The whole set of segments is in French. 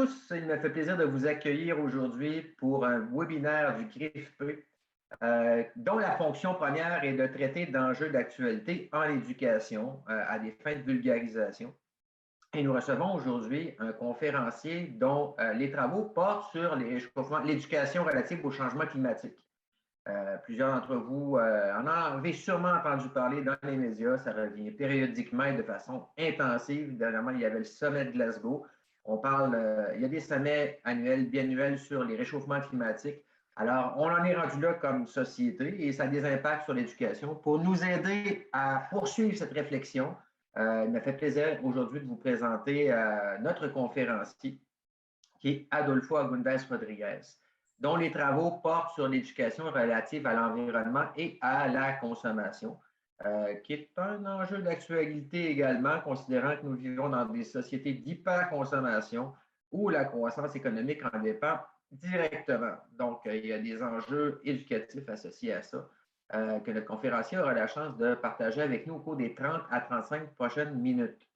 tous, il me fait plaisir de vous accueillir aujourd'hui pour un webinaire du CRIFP, dont la fonction première est de traiter d'enjeux d'actualité en éducation à des fins de vulgarisation. Et nous recevons aujourd'hui un conférencier dont les travaux portent sur l'éducation relative au changement climatique. Plusieurs d'entre vous en avez sûrement entendu parler dans les médias. Ça revient périodiquement et de façon intensive. Dernièrement, il y avait le sommet de Glasgow. Il y a des sommets annuels, biannuels sur les réchauffements climatiques. Alors, on en est rendu là comme société et ça a des impacts sur l'éducation. Pour nous aider à poursuivre cette réflexion, il m'a fait plaisir aujourd'hui de vous présenter notre conférencier, qui est Adolfo Agúndez Rodríguez, dont les travaux portent sur l'éducation relative à l'environnement et à la consommation, qui est un enjeu d'actualité également, considérant que nous vivons dans des sociétés d'hyperconsommation où la croissance économique en dépend directement. Donc, il y a des enjeux éducatifs associés à ça, que notre conférencier aura la chance de partager avec nous au cours des 30 à 35 prochaines minutes.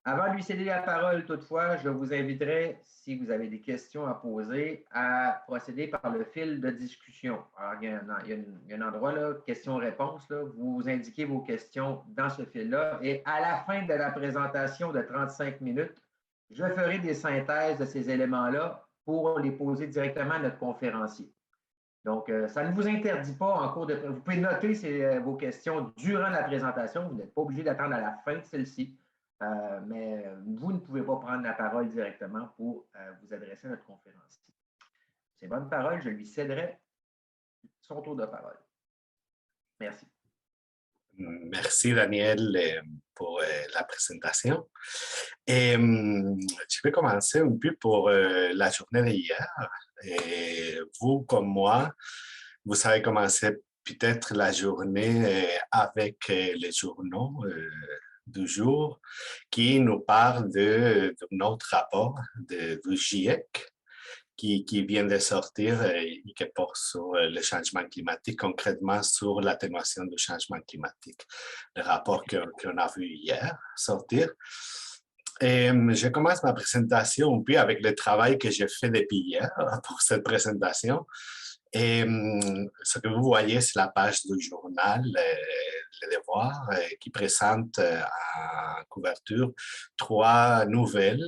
Avant de lui céder la parole, toutefois, je vous inviterai, si vous avez des questions à poser, à procéder par le fil de discussion. Alors, il y a un endroit, là, questions-réponses, vous indiquez vos questions dans ce fil-là et à la fin de la présentation de 35 minutes, je ferai des synthèses de ces éléments-là pour les poser directement à notre conférencier. Donc, ça ne vous interdit pas en cours de... Vous pouvez noter vos questions durant la présentation. Vous n'êtes pas obligé d'attendre à la fin de celle-ci. Mais vous ne pouvez pas prendre la parole directement pour vous adresser à notre conférencier. C'est bonne parole, je lui céderai son tour de parole. Merci. Merci Daniel pour la présentation. Et je vais commencer un peu pour la journée d'hier. Et vous, comme moi, vous avez commencé peut-être la journée avec les journaux du jour qui nous parle de notre rapport du GIEC qui vient de sortir et qui porte sur le changement climatique, concrètement sur l'atténuation du changement climatique. Le rapport qu'on a vu hier sortir. Et je commence ma présentation un peu avec le travail que j'ai fait depuis hier pour cette présentation. Et ce que vous voyez, c'est la page du journal, Le Devoir, qui présente en couverture 3 nouvelles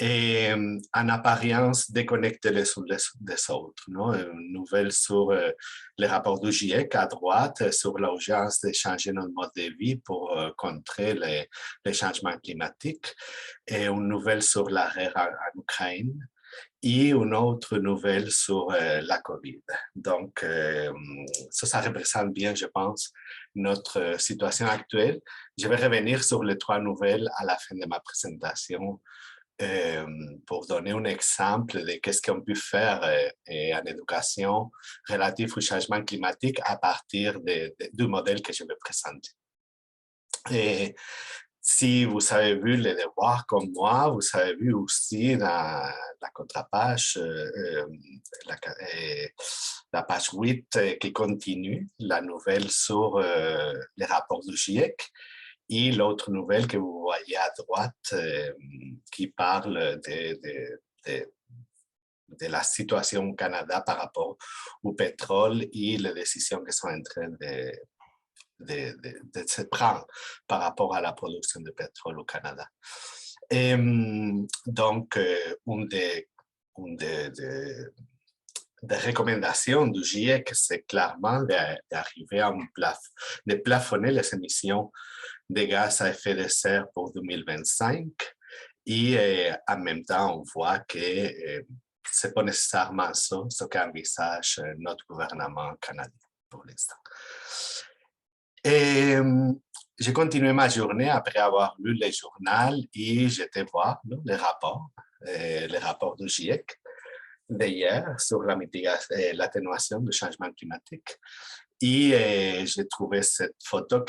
et en apparence déconnectées les unes des autres. Non? Une nouvelle sur les rapports du GIEC à droite, sur l'urgence de changer notre mode de vie pour contrer les changements climatiques, et une nouvelle sur la guerre en Ukraine, et une autre nouvelle sur la COVID. Donc, ça représente bien, je pense, notre situation actuelle. Je vais revenir sur les 3 nouvelles à la fin de ma présentation pour donner un exemple de qu'est-ce qu'on peut faire en éducation relative au changement climatique à partir du modèle que je vais présenter. Et si vous avez vu les devoirs comme moi, vous avez vu aussi dans la contre-page, la page 8 qui continue, la nouvelle sur les rapports du GIEC, et l'autre nouvelle que vous voyez à droite qui parle de la situation au Canada par rapport au pétrole et les décisions qui sont en train de se prendre par rapport à la production de pétrole au Canada. Et donc, une des recommandations du GIEC, c'est clairement d'arriver à de plafonner les émissions de gaz à effet de serre pour 2025. Et en même temps, on voit que ce n'est pas nécessairement ça ce qu'envisage notre gouvernement canadien pour l'instant. Et j'ai continué ma journée après avoir lu le journal et j'étais voir les rapports du GIEC d'hier sur l'atténuation du changement climatique. Et j'ai trouvé cette photo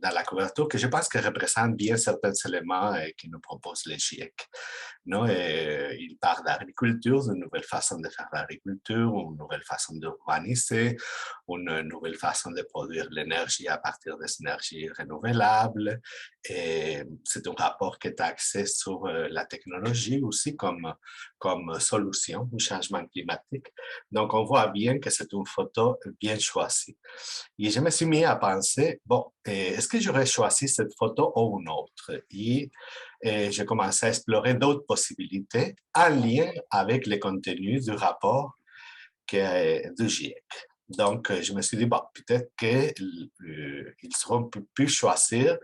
dans la couverture que je pense que représente bien certains éléments que nous propose le GIEC. Non? Il parle d'agriculture, d'une nouvelle façon de faire l'agriculture, une nouvelle façon d'urbaniser, une nouvelle façon de produire l'énergie à partir des énergies renouvelables. C'est un rapport qui est axé sur la technologie aussi comme solution au changement climatique. Donc, on voit bien que c'est une photo bien choisie. Et je me suis mis à penser, bon, est-ce que j'aurais choisi cette photo ou une autre? Et j'ai commencé à explorer d'autres possibilités en lien avec les contenus du rapport du GIEC. Donc, je me suis dit, bon, peut-être qu'ils seront pu choisir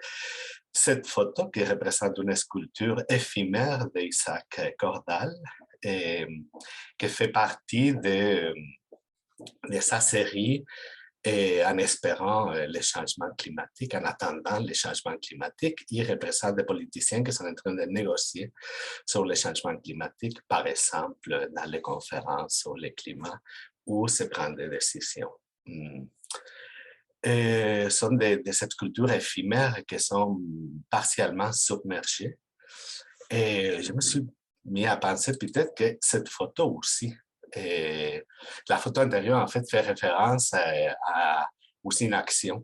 cette photo qui représente une sculpture éphémère d'Isaac Cordal, qui fait partie de sa série en espérant les changements climatiques, en attendant les changements climatiques. Il représente des politiciens qui sont en train de négocier sur les changements climatiques, par exemple, dans les conférences sur le climat, ou se prendre des décisions. Ce sont des sculptures éphémères qui sont partiellement submergées. Et je me suis mis à penser peut-être que cette photo aussi, la photo antérieure, en fait, fait référence à aussi une action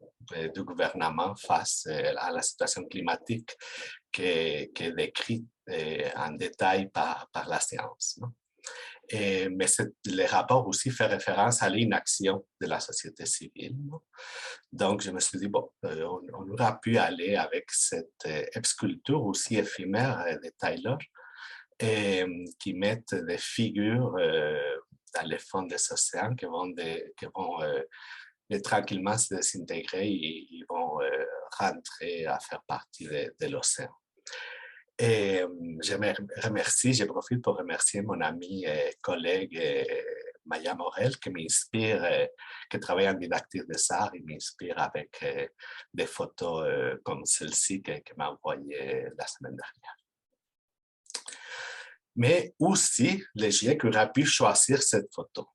du gouvernement face à la situation climatique qui est décrite en détail par la science. Non? Mais le rapport aussi fait référence à l'inaction de la société civile. Non? Donc, je me suis dit, bon, on aura pu aller avec cette sculpture aussi éphémère de Tyler, qui mettent des figures dans les fonds des océans qui vont tranquillement se désintégrer et ils vont rentrer à faire partie de l'océan. Et je profite pour remercier mon ami et collègue Maya Morel, qui m'inspire, qui travaille en didactique des arts, il m'inspire avec des photos comme celle-ci qu'il m'a envoyée la semaine dernière. Mais aussi, le GIEC aurait pu choisir cette photo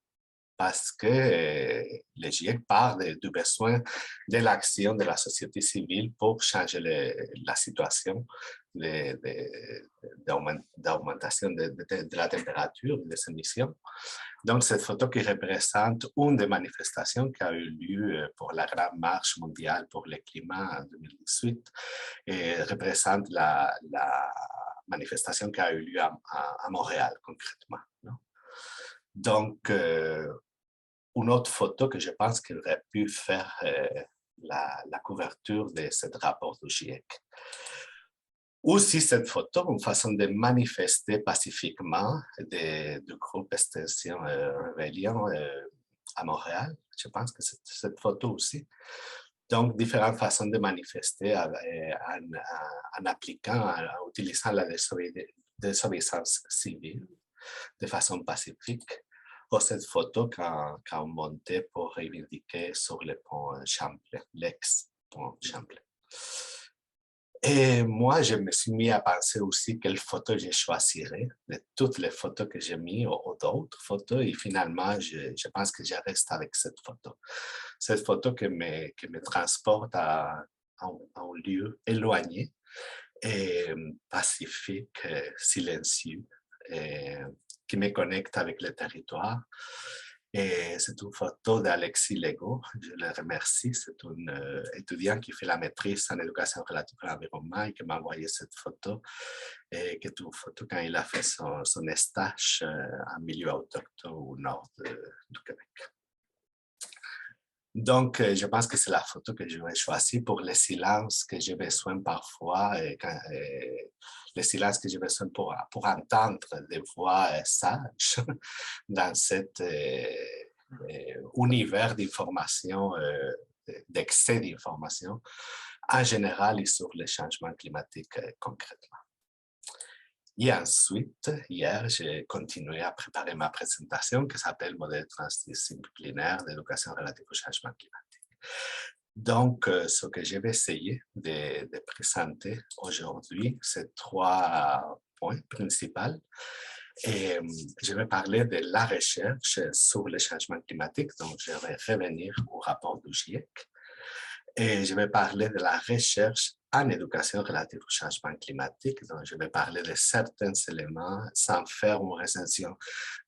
parce que le GIEC parle du besoin de l'action de la société civile pour changer la situation d'augmentation de la température des émissions. Donc, cette photo qui représente une des manifestations qui a eu lieu pour la Grande Marche mondiale pour le climat en 2018 et représente la manifestation qui a eu lieu à Montréal, concrètement. Non? Donc, une autre photo que je pense qu'il aurait pu faire la couverture de ce rapport du GIEC. Aussi, cette photo, une façon de manifester pacifiquement du groupe Extinction Rebellion à Montréal. Je pense que c'est cette photo aussi. Donc, différentes façons de manifester en appliquant, en utilisant la désobéissance civile de façon pacifique. Ou cette photo quand on montait pour reivindiquer sur le pont Champlain, l'ex-pont Champlain. Et moi, je me suis mis à penser aussi quelle photo je choisirais de toutes les photos que j'ai mises ou d'autres photos. Et finalement, je pense que je reste avec cette photo. Cette photo qui me transporte à un lieu éloigné, et pacifique, silencieux, et qui me connecte avec le territoire. Et c'est une photo d'Alexis Legault, je le remercie. C'est un étudiant qui fait la maîtrise en éducation relative à l'environnement et qui m'a envoyé cette photo. Et qui est une photo quand il a fait son stage en milieu autochtone au nord du Québec. Donc, je pense que c'est la photo que je vais choisir pour le silence que j'ai besoin parfois, le silence que j'ai besoin pour entendre des voix sages dans cet univers d'information, d'excès d'information, en général et sur les changements climatiques concrètement. Et ensuite, hier, j'ai continué à préparer ma présentation qui s'appelle Modèle transdisciplinaire d'éducation relative au changement climatique. Donc, ce que je vais essayer de présenter aujourd'hui, c'est 3 points principaux. Et je vais parler de la recherche sur le changement climatique, donc je vais revenir au rapport du GIEC. Et je vais parler de la recherche en éducation relative au changement climatique. Donc, je vais parler de certains éléments sans faire une recension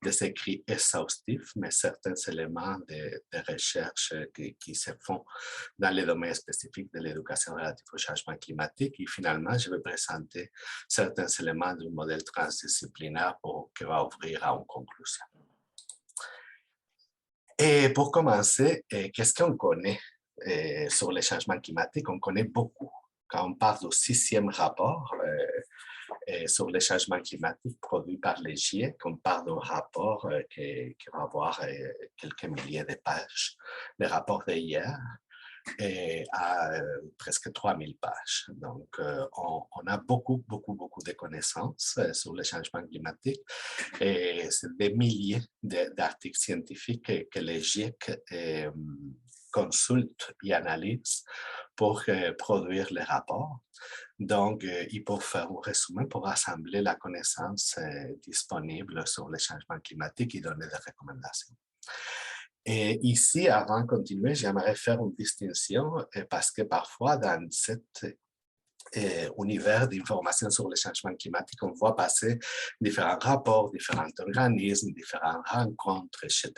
des écrits exhaustifs, mais certains éléments de recherche qui se font dans les domaines spécifiques de l'éducation relative au changement climatique. Et finalement, je vais présenter certains éléments du modèle transdisciplinaire qui va ouvrir à une conclusion. Et pour commencer, qu'est-ce qu'on connaît sur les changements climatiques? On connaît beaucoup. Quand on parle du 6e rapport sur les changements climatiques produit par les GIEC, on parle d'un rapport qui va avoir quelques milliers de pages. Le rapport d'hier à presque 3000 pages. Donc, on a beaucoup de connaissances sur les changements climatiques et c'est des milliers d'articles scientifiques que les GIEC consultent et analysent pour produire les rapports. Donc, ils peuvent faire un résumé pour rassembler la connaissance disponible sur les changements climatiques et donner des recommandations. Et ici, avant de continuer, j'aimerais faire une distinction parce que parfois, dans cet univers d'informations sur les changements climatiques, on voit passer différents rapports, différents organismes, différentes rencontres, etc.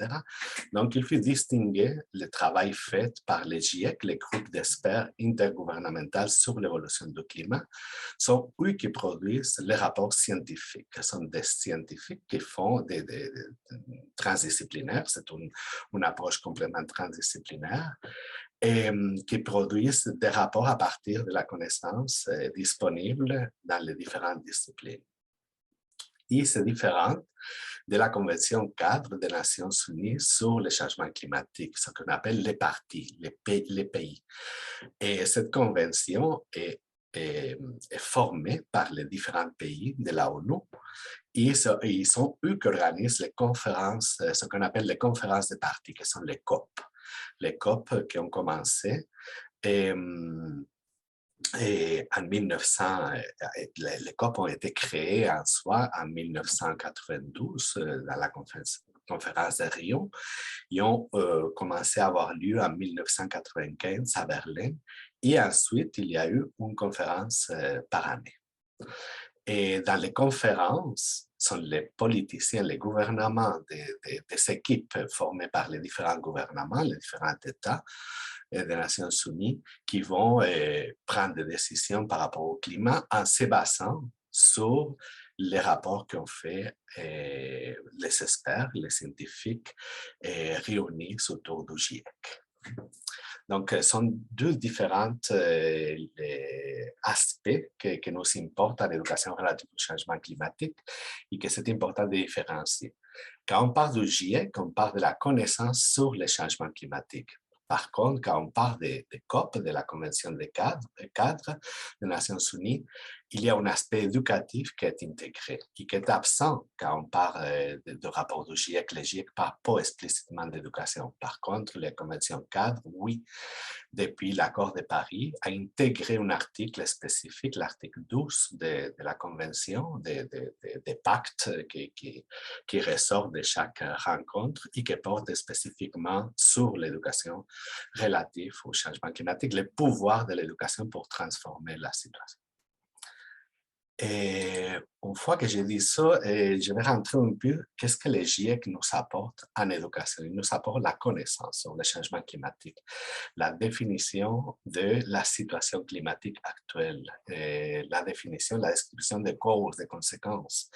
Donc, il faut distinguer le travail fait par les GIEC, les groupes d'experts intergouvernementaux sur l'évolution du climat, sont eux qui produisent les rapports scientifiques. Ce sont des scientifiques qui font des transdisciplinaires, c'est une approche complètement transdisciplinaire, et qui produisent des rapports à partir de la connaissance disponible dans les différentes disciplines. Et c'est différent de la Convention cadre des Nations unies sur le changement climatique, ce qu'on appelle les parties, les pays. Et cette convention est formée par les différents pays de la ONU. Et ils sont eux qui organisent les conférences, ce qu'on appelle les conférences des parties, qui sont les COP. Les COP qui ont commencé et en 1900, les COP ont été créés en soi en 1992 dans la conférence de Rio. Ils ont commencé à avoir lieu en 1995 à Berlin et ensuite il y a eu une conférence par année. Et dans les conférences, sont les politiciens, les gouvernements des équipes formées par les différents gouvernements, les différents États des Nations unies qui vont prendre des décisions par rapport au climat en se basant sur les rapports qu'ont fait les experts, les scientifiques réunis autour du GIEC. Donc, ce sont deux différents aspects qui nous importent à l'éducation relative au changement climatique et que c'est important de différencier. Quand on parle du GIEC, on parle de la connaissance sur les changements climatiques. Par contre, quand on parle des COP, de la Convention des cadres des Nations unies, il y a un aspect éducatif qui est intégré et qui est absent quand on parle de rapport du GIEC. Le GIEC ne parle pas explicitement d'éducation. Par contre, les conventions cadres, oui, depuis l'accord de Paris, a intégré un article spécifique, l'article 12 de la Convention, des pactes qui ressortent de chaque rencontre et qui portent spécifiquement sur l'éducation relative au changement climatique, le pouvoir de l'éducation pour transformer la situation. Et une fois que j'ai dit ça, je vais rentrer un peu, qu'est-ce que les GIEC nous apportent en éducation? Ils nous apportent la connaissance sur le changement climatique, la définition de la situation climatique actuelle, la définition, la description des causes, des conséquences.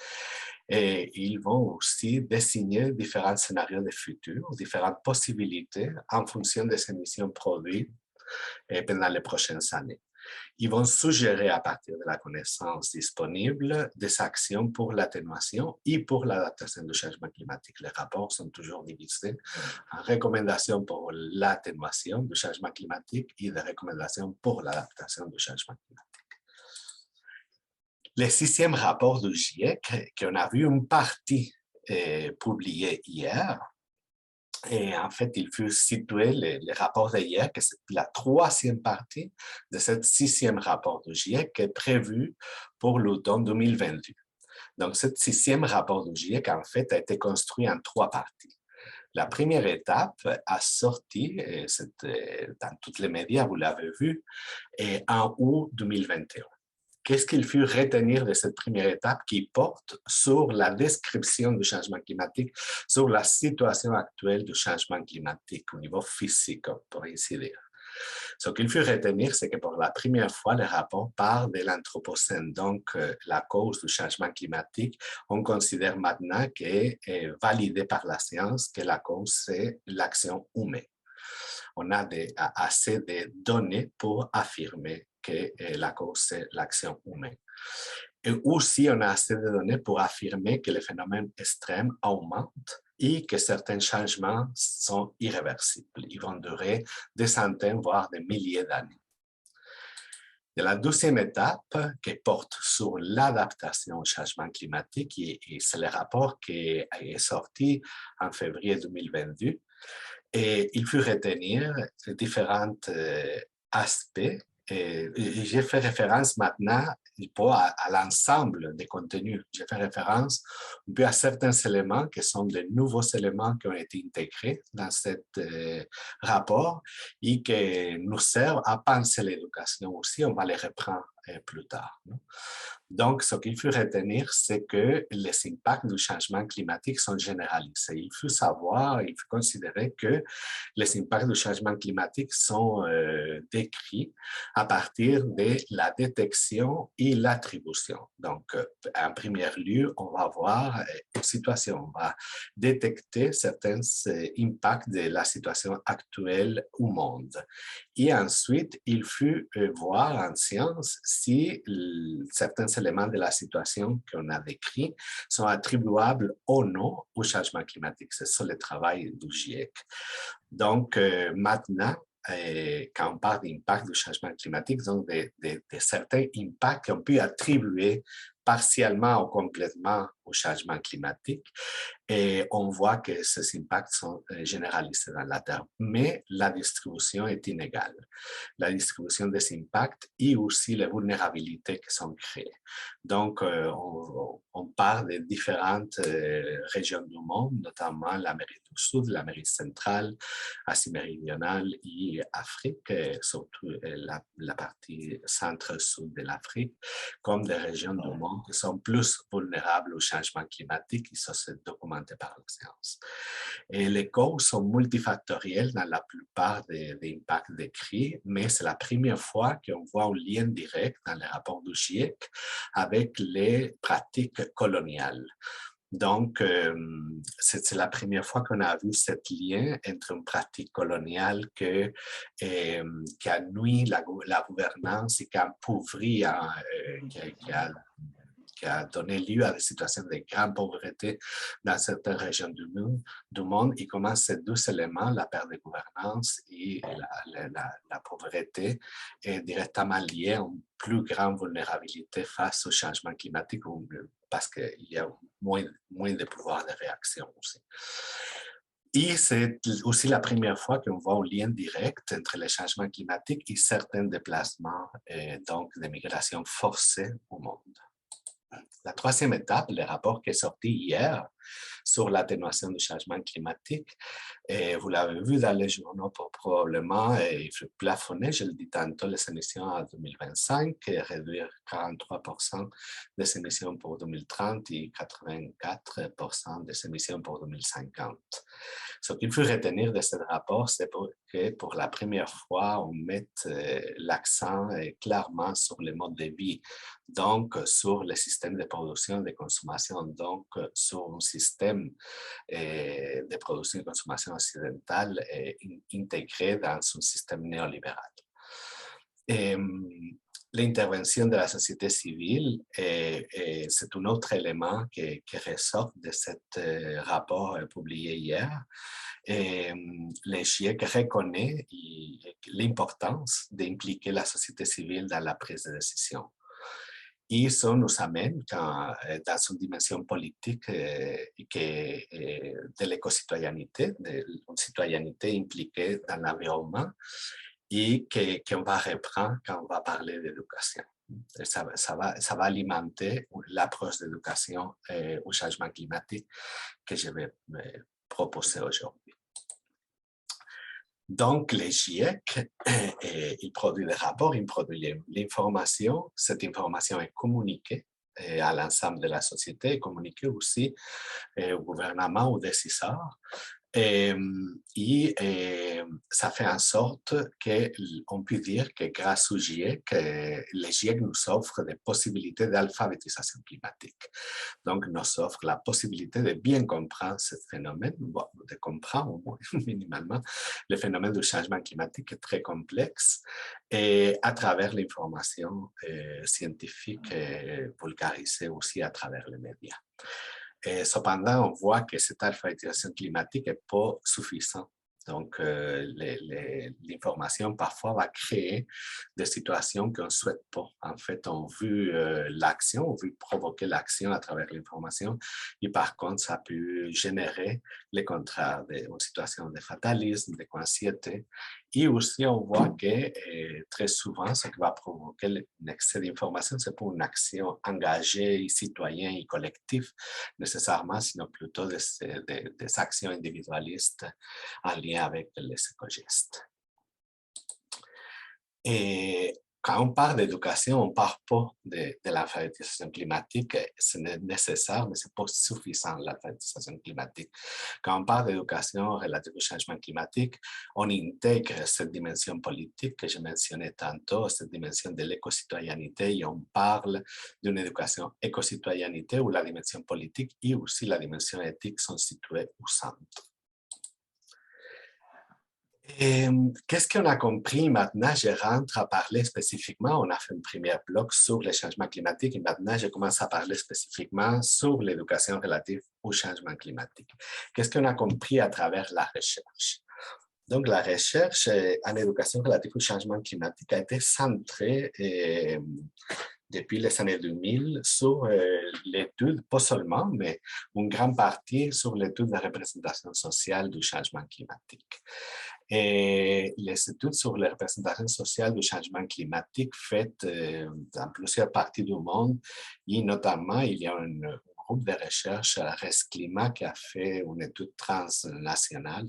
Et ils vont aussi dessiner différents scénarios de futur, différentes possibilités en fonction des émissions produites pendant les prochaines années. Ils vont suggérer à partir de la connaissance disponible des actions pour l'atténuation et pour l'adaptation du changement climatique. Les rapports sont toujours divisés en recommandations pour l'atténuation du changement climatique et des recommandations pour l'adaptation du changement climatique. Le 6e rapport du GIEC, qu'on a vu une partie publiée hier, et en fait, il faut situer les rapports d'hier, que c'est la 3e partie de ce 6e rapport du GIEC qui est prévu pour l'automne 2022. Donc, ce 6e rapport du GIEC, en fait, a été construit en 3 parties. La première étape a sorti, dans tous les médias, vous l'avez vu, en août 2021. Qu'est-ce qu'il faut retenir de cette première étape qui porte sur la description du changement climatique, sur la situation actuelle du changement climatique au niveau physique, pour ainsi dire? Ce qu'il faut retenir, c'est que pour la première fois, le rapport parle de l'Anthropocène, donc la cause du changement climatique. On considère maintenant qu'est validé par la science que la cause, c'est l'action humaine. On a assez de données pour affirmer que la cause, c'est l'action humaine. Et aussi, on a assez de données pour affirmer que les phénomènes extrêmes augmentent et que certains changements sont irréversibles. Ils vont durer des centaines, voire des milliers d'années. Et la deuxième étape qui porte sur l'adaptation au changement climatique, et c'est le rapport qui est sorti en février 2022, et il faut retenir différents aspects. Et j'ai fait référence maintenant pas à l'ensemble des contenus. J'ai fait référence un peu à certains éléments qui sont de nouveaux éléments qui ont été intégrés dans ce rapport et qui nous servent à penser l'éducation aussi. On va les reprendre plus tard. Donc, ce qu'il faut retenir, c'est que les impacts du changement climatique sont généralisés. Il faut savoir, il faut considérer que les impacts du changement climatique sont décrits à partir de la détection et l'attribution. Donc, en premier lieu, on va voir une situation, on va détecter certains impacts de la situation actuelle au monde. Et ensuite, il faut voir en science si certains éléments de la situation qu'on a décrit sont attribuables ou non au changement climatique. C'est ça le travail du GIEC. Donc, maintenant, quand on parle d'impact du changement climatique, donc de certains impacts qu'on peut attribuer partiellement ou complètement au changement climatique. Et on voit que ces impacts sont généralisés dans la Terre, mais la distribution est inégale. La distribution des impacts et aussi les vulnérabilités qui sont créées. Donc, on parle de différentes régions du monde, notamment l'Amérique du Sud, l'Amérique centrale, Asie méridionale et Afrique, surtout la partie centre-sud de l'Afrique, comme des régions du monde qui sont plus vulnérables au changement climatique, et ça c'est documenté par la science. Et les causes sont multifactorielles dans la plupart des impacts décrits, mais c'est la première fois qu'on voit un lien direct dans les rapports du GIEC avec les pratiques coloniales. Donc, c'est la première fois qu'on a vu ce lien entre une pratique coloniale qui a nuit la gouvernance et qui a appauvri, qui a donné lieu à des situations de grande pauvreté dans certaines régions du monde. Et comment ces deux éléments, la perte de gouvernance et la pauvreté, est directement liée à une plus grande vulnérabilité face au changement climatique parce qu'il y a moins de pouvoir de réaction aussi. Et c'est aussi la première fois qu'on voit un lien direct entre les changements climatiques et certains déplacements, donc des migrations forcées au monde. La troisième étape, le rapport qui est sorti hier sur l'atténuation du changement climatique, et vous l'avez vu dans les journaux probablement, il faut plafonner, je le dis tantôt, les émissions en 2025 et réduire 43% des émissions pour 2030 et 84% des émissions pour 2050. Ce qu'il faut retenir de ce rapport, c'est que pour la première fois, on met l'accent clairement sur les modes de vie, donc sur le système de production et de consommation, donc sur un système de production et de consommation occidentale intégré dans un système néolibéral. L'intervention de la société civile, c'est un autre élément qui ressort de ce rapport publié hier. Le GIEC reconnaît l'importance d'impliquer la société civile dans la prise de décision. Et ça nous amène dans une dimension politique de l'éco-citoyenneté, d'une citoyenneté impliquée dans l'environnement et qu'on va reprendre quand on va parler d'éducation. Ça va alimenter l'approche d'éducation au changement climatique que je vais proposer aujourd'hui. Donc, les GIEC, ils produisent des rapports, ils produisent l'information. Cette information est communiquée à l'ensemble de la société, communiquée aussi au gouvernement, aux décideurs. Ça fait en sorte qu'on peut dire que grâce au GIEC, les GIEC nous offrent des possibilités d'alphabétisation climatique. Donc, nous offre la possibilité de bien comprendre ce phénomène, de comprendre au moins minimalement le phénomène du changement climatique est très complexe et à travers l'information scientifique vulgarisée aussi à travers les médias. Et cependant, on voit que cette alphabétisation climatique n'est pas suffisante. Donc, l'information parfois va créer des situations qu'on ne souhaite pas. En fait, on veut l'action, on veut provoquer l'action à travers l'information et par contre, ça peut générer le contraire, une situation de fatalisme, d'anxiété. Et aussi, on voit que très souvent, ce qui va provoquer un excès d'information, c'est pas une action engagée, citoyenne et collective nécessairement, sinon plutôt des actions individualistes en lien avec les éco-gestes. Et quand on parle d'éducation, on ne parle pas de l'alphabétisation climatique. C'est nécessaire, mais ce n'est pas suffisant, l'alphabétisation climatique. Quand on parle d'éducation relative au changement climatique, on intègre cette dimension politique que je mentionnais tantôt, cette dimension de l'éco-citoyenneté, et on parle d'une éducation éco-citoyenneté où la dimension politique et aussi la dimension éthique sont situées au centre. Qu'est-ce qu'on a compris maintenant? Je rentre à parler spécifiquement. On a fait un premier bloc sur les changements climatiques et maintenant, je commence à parler spécifiquement sur l'éducation relative au changement climatique. Qu'est-ce qu'on a compris à travers la recherche? Donc, la recherche en éducation relative au changement climatique a été centrée depuis les années 2000 sur l'étude, pas seulement, mais une grande partie sur l'étude de la représentation sociale du changement climatique. Et les études sur la représentation sociale du changement climatique faites dans plusieurs parties du monde, et notamment, il y a un groupe de recherche à REST Climat qui a fait une étude transnationale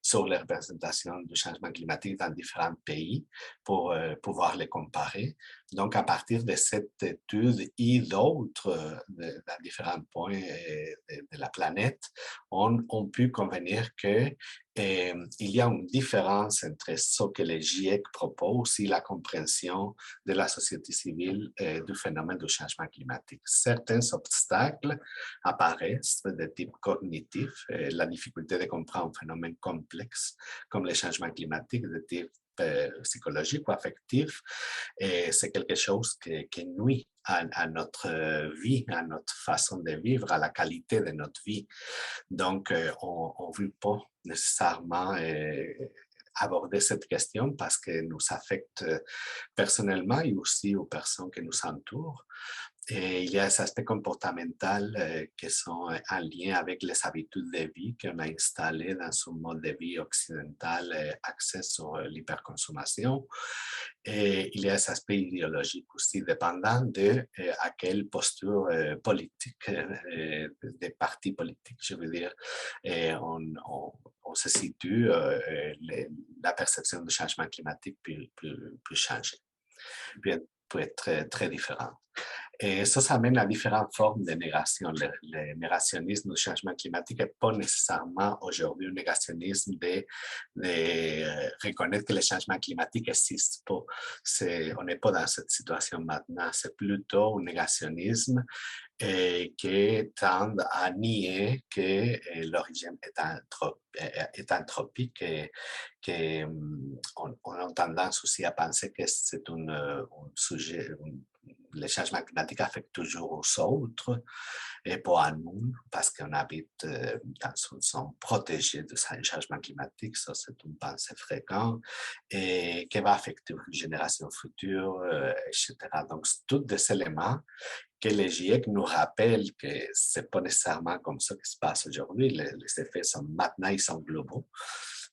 sur la représentation du changement climatique dans différents pays pour pouvoir les comparer. Donc, à partir de cette étude et d'autres dans différents points de la planète, on peut convenir que il y a une différence entre ce que les GIEC proposent et la compréhension de la société civile du phénomène du changement climatique. Certains obstacles apparaissent de type cognitif, la difficulté de comprendre un phénomène complexe comme le changement climatique de type psychologique ou affectif, et c'est quelque chose qui nuit à notre vie, à notre façon de vivre, à la qualité de notre vie. Donc, on ne veut pas nécessairement aborder cette question parce qu'elle nous affecte personnellement et aussi aux personnes qui nous entourent. Et il y a des aspects comportementaux qui sont en lien avec les habitudes de vie qu'on a installées dans ce mode de vie occidental axé sur l'hyperconsommation. Et il y a des aspects idéologiques aussi, dépendant de à quelle posture politique des partis politiques, je veux dire, on se situe, la perception du changement climatique peut changer, peut être très, très différente. Et ça amène à différentes formes de négation. Le négationnisme du changement climatique n'est pas nécessairement aujourd'hui un négationnisme de reconnaître que le changement climatique n'existe pas. On n'est pas dans cette situation maintenant. C'est plutôt un négationnisme qui tend à nier que l'origine est anthropique et qu'on a tendance aussi à penser que c'est un sujet, le changement climatique affecte toujours aux autres et pas à nous, parce qu'on habite dans une zone protégée du changement climatique. Ça, c'est une pensée fréquente et qui va affecter les générations futures, etc. Donc, c'est tous des éléments que les GIEC nous rappellent que ce n'est pas nécessairement comme ça qui se passe aujourd'hui. Les effets sont maintenant, ils sont globaux,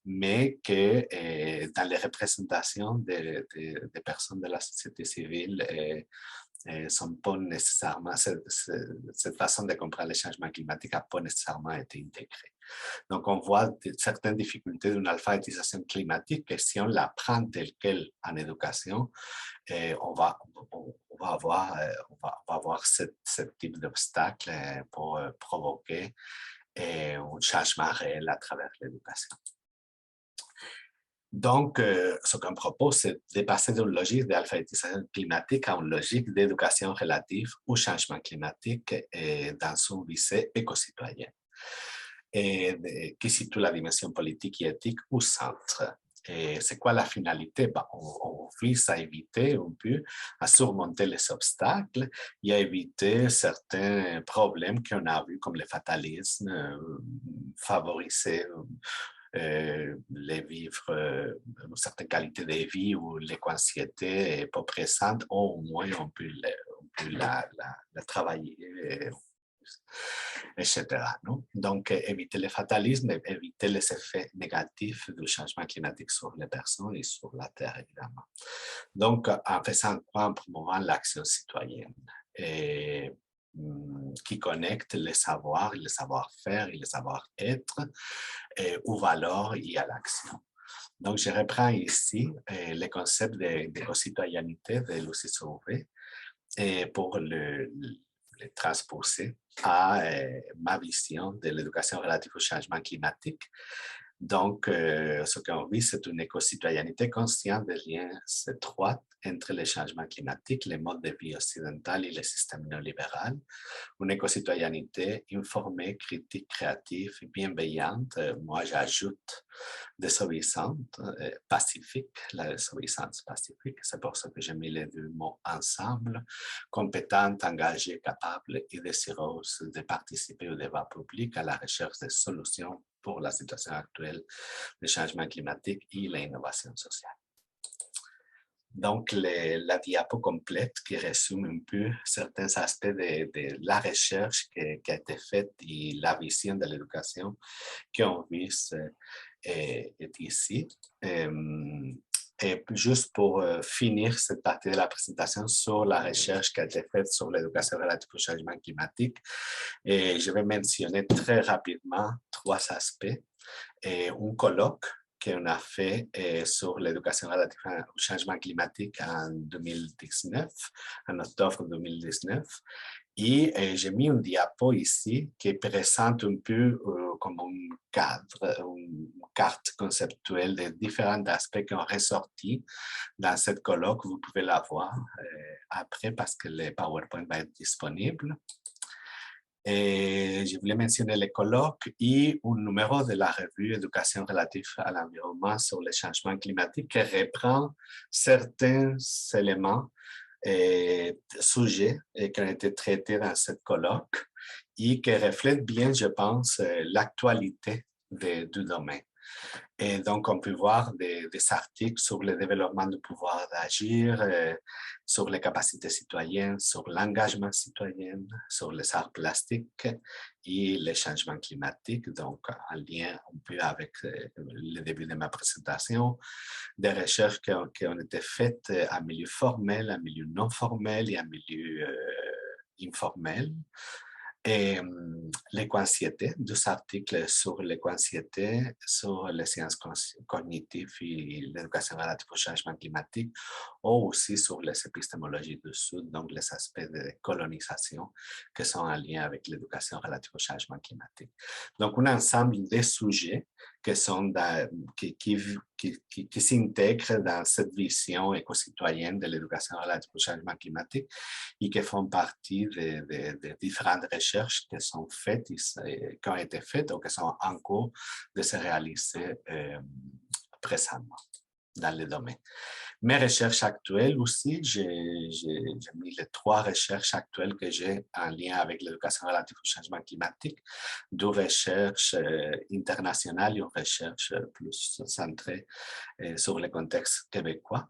mais que dans les représentations des personnes de la société civile, sont pas nécessairement, cette façon de comprendre le changement climatique n'a pas nécessairement été intégrée. Donc, on voit certaines difficultés d'une alphabétisation climatique et si on la prend telle qu'elle en éducation, on va avoir ce type d'obstacle pour provoquer un changement réel à travers l'éducation. Donc, ce qu'on propose, c'est de passer d'une logique d'alphabétisation climatique à une logique d'éducation relative au changement climatique dans son visée éco-citoyen, qui situe la dimension politique et éthique au centre. Et c'est quoi la finalité? Ben, on vise à éviter un peu, à surmonter les obstacles et à éviter certains problèmes qu'on a vus, comme le fatalisme, favoriser les vivre une certaine qualité de vie où l'éco-anxiété est pas présente, au moins on peut la travailler, etc. Non? Donc, éviter le fatalisme, éviter les effets négatifs du changement climatique sur les personnes et sur la Terre, évidemment. Donc, en faisant quoi? En promouvant l'action citoyenne. Et, qui connecte les savoirs, les savoir-faire et les savoir-être aux valeurs et à l'action. Donc, je reprends ici le concept d'éco-citoyenneté de Lucie Sauvé et pour le transposer à ma vision de l'éducation relative au changement climatique. Donc, ce qu'on vit, c'est une éco-citoyenneté consciente des liens étroits entre les changements climatiques, les modes de vie occidentaux et le système néolibéral. Une éco-citoyenneté informée, critique, créative et bienveillante. Moi, j'ajoute désobéissante, pacifique, la désobéissance pacifique. C'est pour ça que j'ai mis les deux mots ensemble. Compétente, engagée, capable et désireuse de participer au débat public à la recherche de solutions pour la situation actuelle des changements climatiques et l'innovation sociale. Donc, la diapo complète qui résume un peu certains aspects de la recherche qui a été faite et la vision de l'éducation qu'on vise est ici. Et juste pour finir cette partie de la présentation sur la recherche qui a été faite sur l'éducation relative au changement climatique, et je vais mentionner très rapidement 3 aspects. Et un colloque qu'on a fait sur l'éducation relative au changement climatique en 2019, en octobre 2019. Et j'ai mis un diapo ici qui présente un peu comme un cadre, une carte conceptuelle des différents aspects qui ont ressorti dans cette colloque. Vous pouvez la voir après parce que le PowerPoint va être disponible. Et je voulais mentionner les colloques et un numéro de la revue Éducation relative à l'environnement sur les changements climatiques qui reprend certains éléments et sujets qui ont été traités dans cette colloque et qui reflètent bien, je pense, l'actualité du domaine. Et donc, on peut voir des articles sur le développement du pouvoir d'agir, sur les capacités citoyennes, sur l'engagement citoyen, sur les arts plastiques et les changements climatiques. Donc, en lien un peu avec le début de ma présentation, des recherches qui ont été faites en milieu formel, en milieu non formel et en milieu informel. Et l'éco-anxiété, 2 articles sur l'éco-anxiété, sur les sciences cognitives et l'éducation relative au changement climatique, ou aussi sur les épistémologies du Sud, donc les aspects de colonisation qui sont en lien avec l'éducation relative au changement climatique. Donc, un ensemble de sujets qui s'intègrent dans cette vision éco-citoyenne de l'éducation relative au changement climatique et qui font partie de différentes recherches qui sont faites, qui ont été faites ou qui sont en cours de se réaliser précédemment dans le domaine. Mes recherches actuelles aussi, j'ai mis les 3 recherches actuelles que j'ai en lien avec l'éducation relative au changement climatique, 2 recherches internationales et une recherche plus centrée sur le contexte québécois.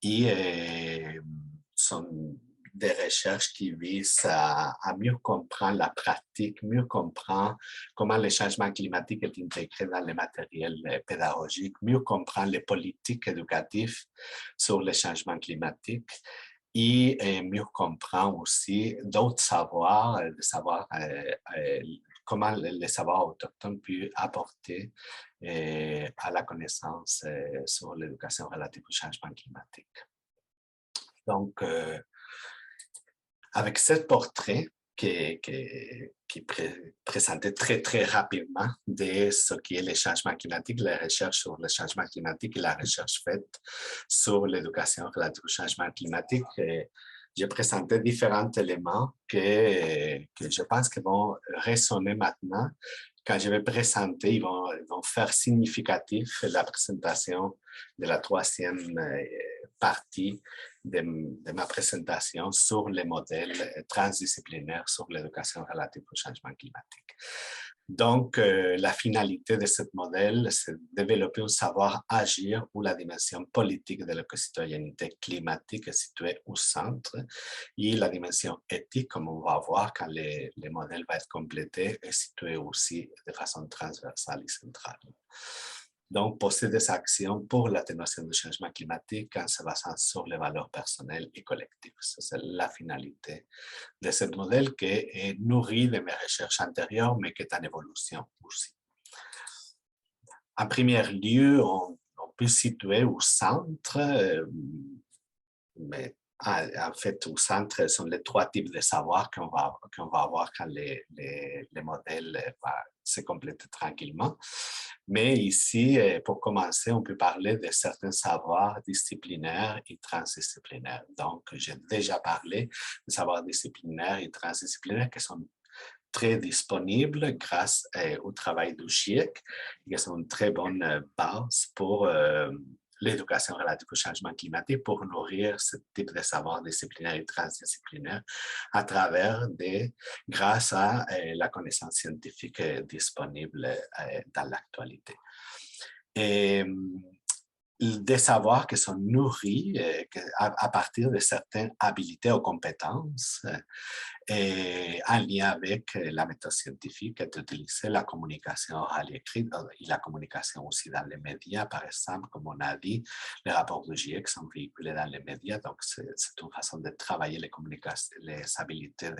Et sont des recherches qui visent à mieux comprendre la pratique, mieux comprendre comment le changement climatique est intégré dans les matériels pédagogiques, mieux comprendre les politiques éducatives sur le changement climatique et mieux comprendre aussi d'autres savoirs, des savoirs comment les savoirs autochtones peuvent apporter à la connaissance sur l'éducation relative au changement climatique. Donc, avec ce portrait qui présentait très, très rapidement de ce qui est le changement climatique, la recherche sur le changement climatique et la recherche faite sur l'éducation relative au changement climatique, j'ai présenté différents éléments que je pense qu'ils vont résonner maintenant. Quand je vais présenter, ils vont faire significatif la présentation de la troisième partie de ma présentation sur les modèles transdisciplinaires sur l'éducation relative au changement climatique. Donc, la finalité de ce modèle, c'est de développer un savoir agir où la dimension politique de l'éco-citoyenneté climatique est située au centre et la dimension éthique, comme on va voir quand le modèle va être complété, est située aussi de façon transversale et centrale. Donc, poser des actions pour l'atténuation du changement climatique en se basant sur les valeurs personnelles et collectives. C'est la finalité de ce modèle qui est nourri de mes recherches antérieures, mais qui est en évolution aussi. En premier lieu, on peut situer au centre, mais en fait, au centre sont les trois types de savoirs qu'on va avoir quand les modèles se complètent tranquillement. Mais ici, pour commencer, on peut parler de certains savoirs disciplinaires et transdisciplinaires. Donc, j'ai déjà parlé de savoirs disciplinaires et transdisciplinaires qui sont très disponibles grâce au travail du GIEC, qui sont une très bonne base pour l'éducation relative au changement climatique pour nourrir ce type de savoir disciplinaire et transdisciplinaire grâce à la connaissance scientifique disponible dans l'actualité. Et des savoirs qui sont nourris à partir de certaines habilités ou compétences et en lien avec la méthode scientifique d'utiliser la communication orale et écrite et la communication aussi dans les médias, par exemple, comme on a dit, les rapports de GIEC sont véhiculés dans les médias, donc c'est une façon de travailler les habilités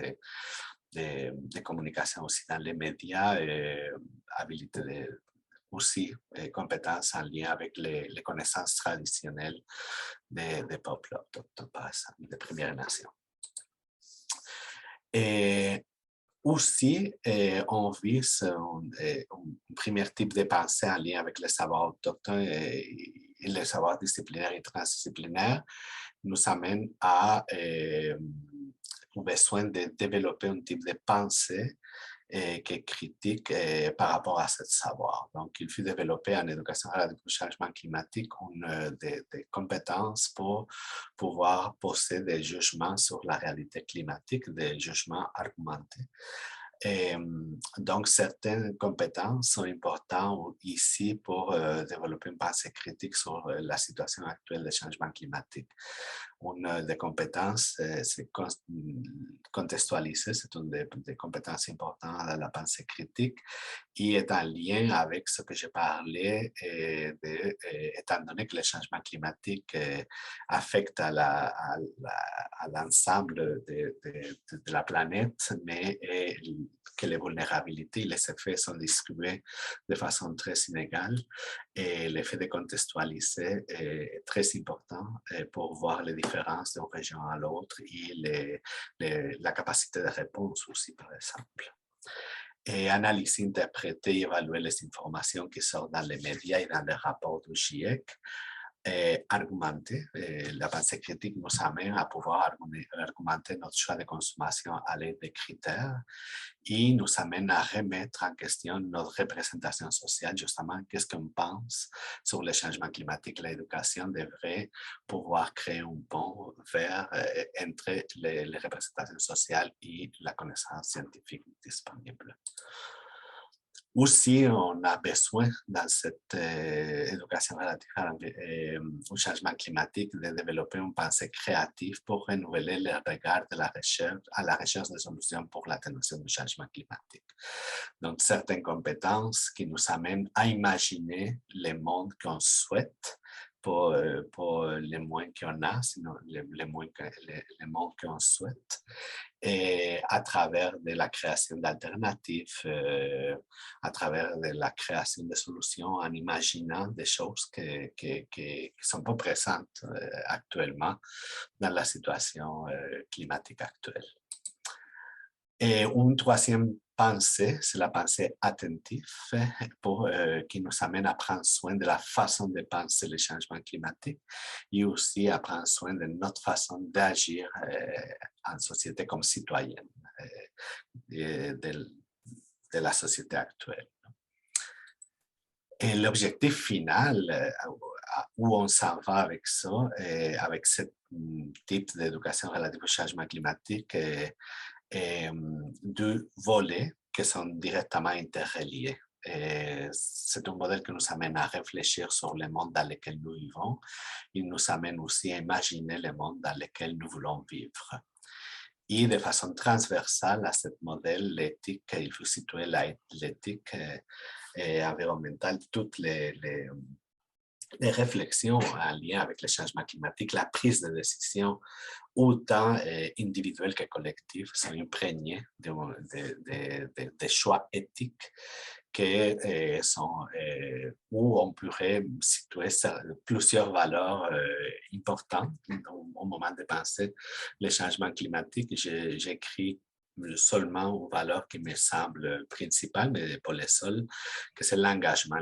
de communication aussi dans les médias et habilités aussi compétences en lien avec les connaissances traditionnelles des peuples autochtones, par exemple, des Premières Nations. Et aussi, on vise un premier type de pensée en lien avec les savoirs autochtones et les savoirs disciplinaires et transdisciplinaires nous amène à un besoin de développer un type de pensée qui est critique par rapport à ce savoir. Donc, il faut développer en éducation relative au changement climatique des compétences pour pouvoir poser des jugements sur la réalité climatique, des jugements argumentés. Et donc, certaines compétences sont importantes ici pour développer une pensée critique sur la situation actuelle des changements climatiques. Une des compétences, c'est contextualiser, c'est une des compétences importantes de la pensée critique et est en lien avec ce que j'ai parlé, étant donné que le changement climatique affecte à l'ensemble de la planète, mais que les vulnérabilités, les effets sont distribués de façon très inégale et l'effet de contextualiser est très important pour voir les différences d'une région à l'autre et la capacité de réponse aussi, par exemple. Et analyser, interpréter, évaluer les informations qui sortent dans les médias et dans les rapports du GIEC. Argumenter. La pensée critique nous amène à pouvoir argumenter notre choix de consommation à l'aide des critères et nous amène à remettre en question notre représentation sociale, justement, qu'est-ce qu'on pense sur le changement climatique. L'éducation devrait pouvoir créer un pont entre les représentations sociales et la connaissance scientifique disponible. Aussi, on a besoin dans cette éducation relative au changement climatique de développer une pensée créative pour renouveler le regard de à la recherche de solutions pour l'atténuation du changement climatique. Donc, certaines compétences qui nous amènent à imaginer le monde qu'on souhaite pour les moins qu'on a, sinon les moins qu'on souhaite, et à travers de la création d'alternatives, à travers de la création de solutions en imaginant des choses qui sont pas présentes actuellement dans la situation climatique actuelle. Et une troisième pensée, c'est la pensée attentive qui nous amène à prendre soin de la façon de penser le changement climatique et aussi à prendre soin de notre façon d'agir en société comme citoyenne de la société actuelle. Et l'objectif final, où on s'en va avec ça, avec ce type d'éducation relative au changement climatique, deux volets qui sont directement interreliés. C'est un modèle qui nous amène à réfléchir sur le monde dans lequel nous vivons. Il nous amène aussi à imaginer le monde dans lequel nous voulons vivre. Et de façon transversale à ce modèle, l'éthique, il faut situer l'éthique environnementale, toutes les réflexions en lien avec le changement climatique, la prise de décision, autant individuelles que collectives, sont imprégnées des choix éthiques où on pourrait situer plusieurs valeurs importantes au moment de penser le changement climatique. J'écris seulement aux valeurs qui me semblent principales, mais pas les seules, que c'est l'engagement.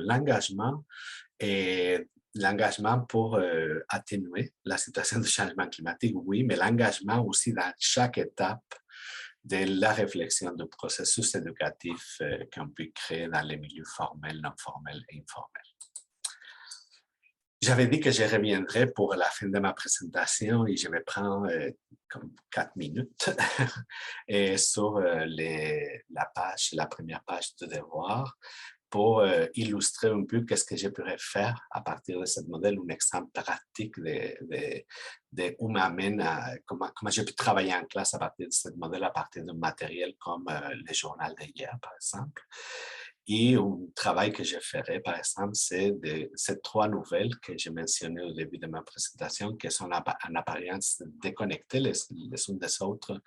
L'engagement pour atténuer la situation du changement climatique, oui, mais l'engagement aussi dans chaque étape de la réflexion du processus éducatif qu'on peut créer dans les milieux formels, non formels et informels. J'avais dit que je reviendrai pour la fin de ma présentation et je vais prendre comme 4 minutes et sur la première page de devoir pour illustrer un peu qu'est-ce que je pourrais faire à partir de ce modèle, un exemple pratique de où m'amène à comment je peux travailler en classe à partir de ce modèle, à partir d'un matériel comme le journal d'hier, par exemple. Et un travail que je ferai, par exemple, c'est de ces 3 nouvelles que j'ai mentionnées au début de ma présentation, qui sont en apparence déconnectées les unes des autres.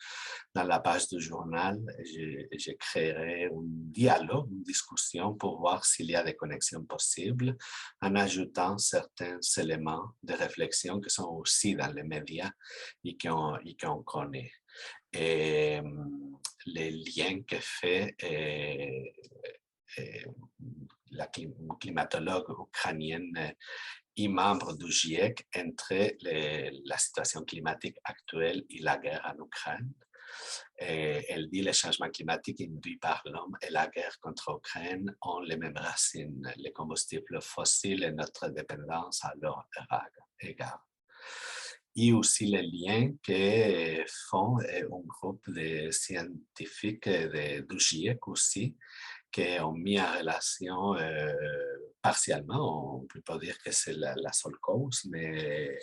Dans la page du journal, je créerai un dialogue, une discussion pour voir s'il y a des connexions possibles, en ajoutant certains éléments de réflexion qui sont aussi dans les médias et qu'on connaît. Et les liens que fait la climatologue ukrainienne et membre du GIEC entre la situation climatique actuelle et la guerre en Ukraine. Elle dit que le changement climatique induit par l'homme et la guerre contre l'Ukraine ont les mêmes racines, les combustibles fossiles et notre dépendance à leur égard. Et aussi les liens que font un groupe de scientifiques du GIEC aussi, qui ont mis en relation partiellement, on ne peut pas dire que c'est la seule cause, mais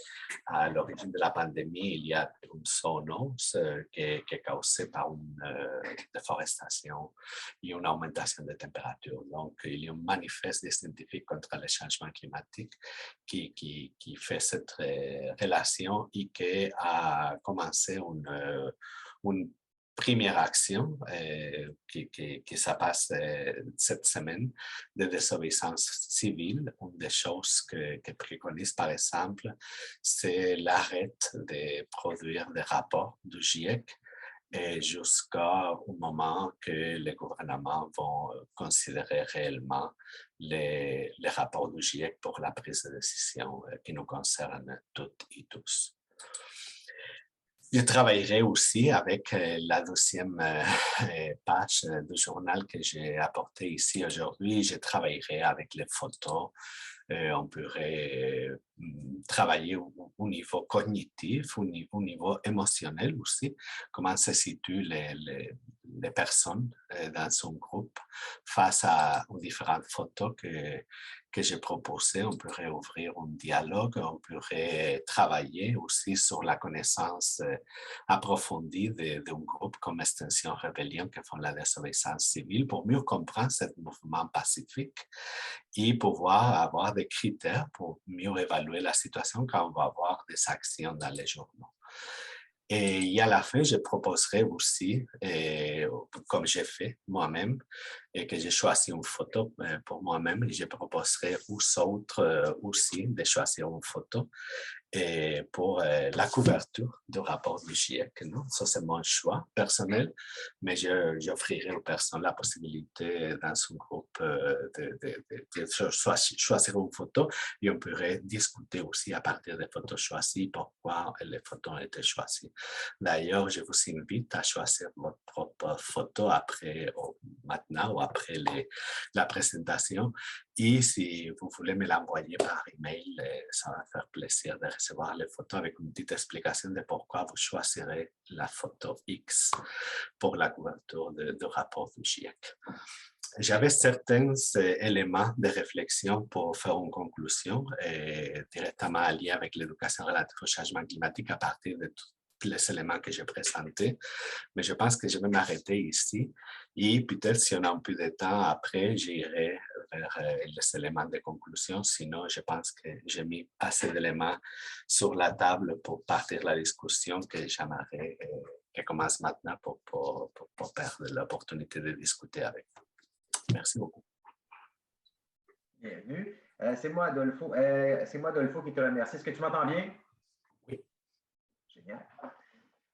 à l'origine de la pandémie, il y a une zoonose qui est causée par une déforestation et une augmentation des températures. Donc, il y a un manifeste des scientifiques contre le changement climatique qui fait cette relation et qui a commencé une première action qui se passe cette semaine de désobéissance civile. Une des choses que préconise, par exemple, c'est l'arrêt de produire des rapports du GIEC jusqu'au moment que les gouvernements vont considérer réellement les rapports du GIEC pour la prise de décision qui nous concerne toutes et tous. Je travaillerai aussi avec la deuxième page du journal que j'ai apporté ici aujourd'hui. Je travaillerai avec les photos. On pourrait travailler au niveau cognitif, au niveau émotionnel aussi, comment se situent des personnes dans son groupe face aux différentes photos que j'ai proposées. On pourrait ouvrir un dialogue, on pourrait travailler aussi sur la connaissance approfondie d'un groupe comme Extinction Rebellion qui font la désobéissance civile pour mieux comprendre ce mouvement pacifique et pouvoir avoir des critères pour mieux évaluer la situation quand on va avoir des actions dans les journaux. Et à la fin, je proposerai aussi, comme j'ai fait moi-même, et que j'ai choisi une photo pour moi-même, et je proposerai aux autres aussi de choisir une photo et pour la couverture du rapport du GIEC. Non? Ça, c'est mon choix personnel, mais j'offrirai aux personnes la possibilité dans son groupe de choisir une photo et on pourrait discuter aussi à partir des photos choisies pourquoi les photos ont été choisies. D'ailleurs, je vous invite à choisir votre propre photo maintenant ou après la présentation. Et si vous voulez me l'envoyer par email, ça va faire plaisir de recevoir les photos avec une petite explication de pourquoi vous choisirez la photo X pour la couverture du rapport du GIEC. J'avais certains éléments de réflexion pour faire une conclusion directement liés avec l'éducation relative au changement climatique à partir de tous les éléments que j'ai présentés. Mais je pense que je vais m'arrêter ici et peut-être si on a un peu de temps après, j'irai vers les éléments de conclusion. Sinon, je pense que j'ai mis assez d'éléments sur la table pour partir la discussion que j'aimerais qu'elle commence maintenant pour perdre l'opportunité de discuter avec vous. Merci beaucoup. Bienvenue. C'est moi, Adolfo. Qui te remercie. Est-ce que tu m'entends bien? Oui. Génial.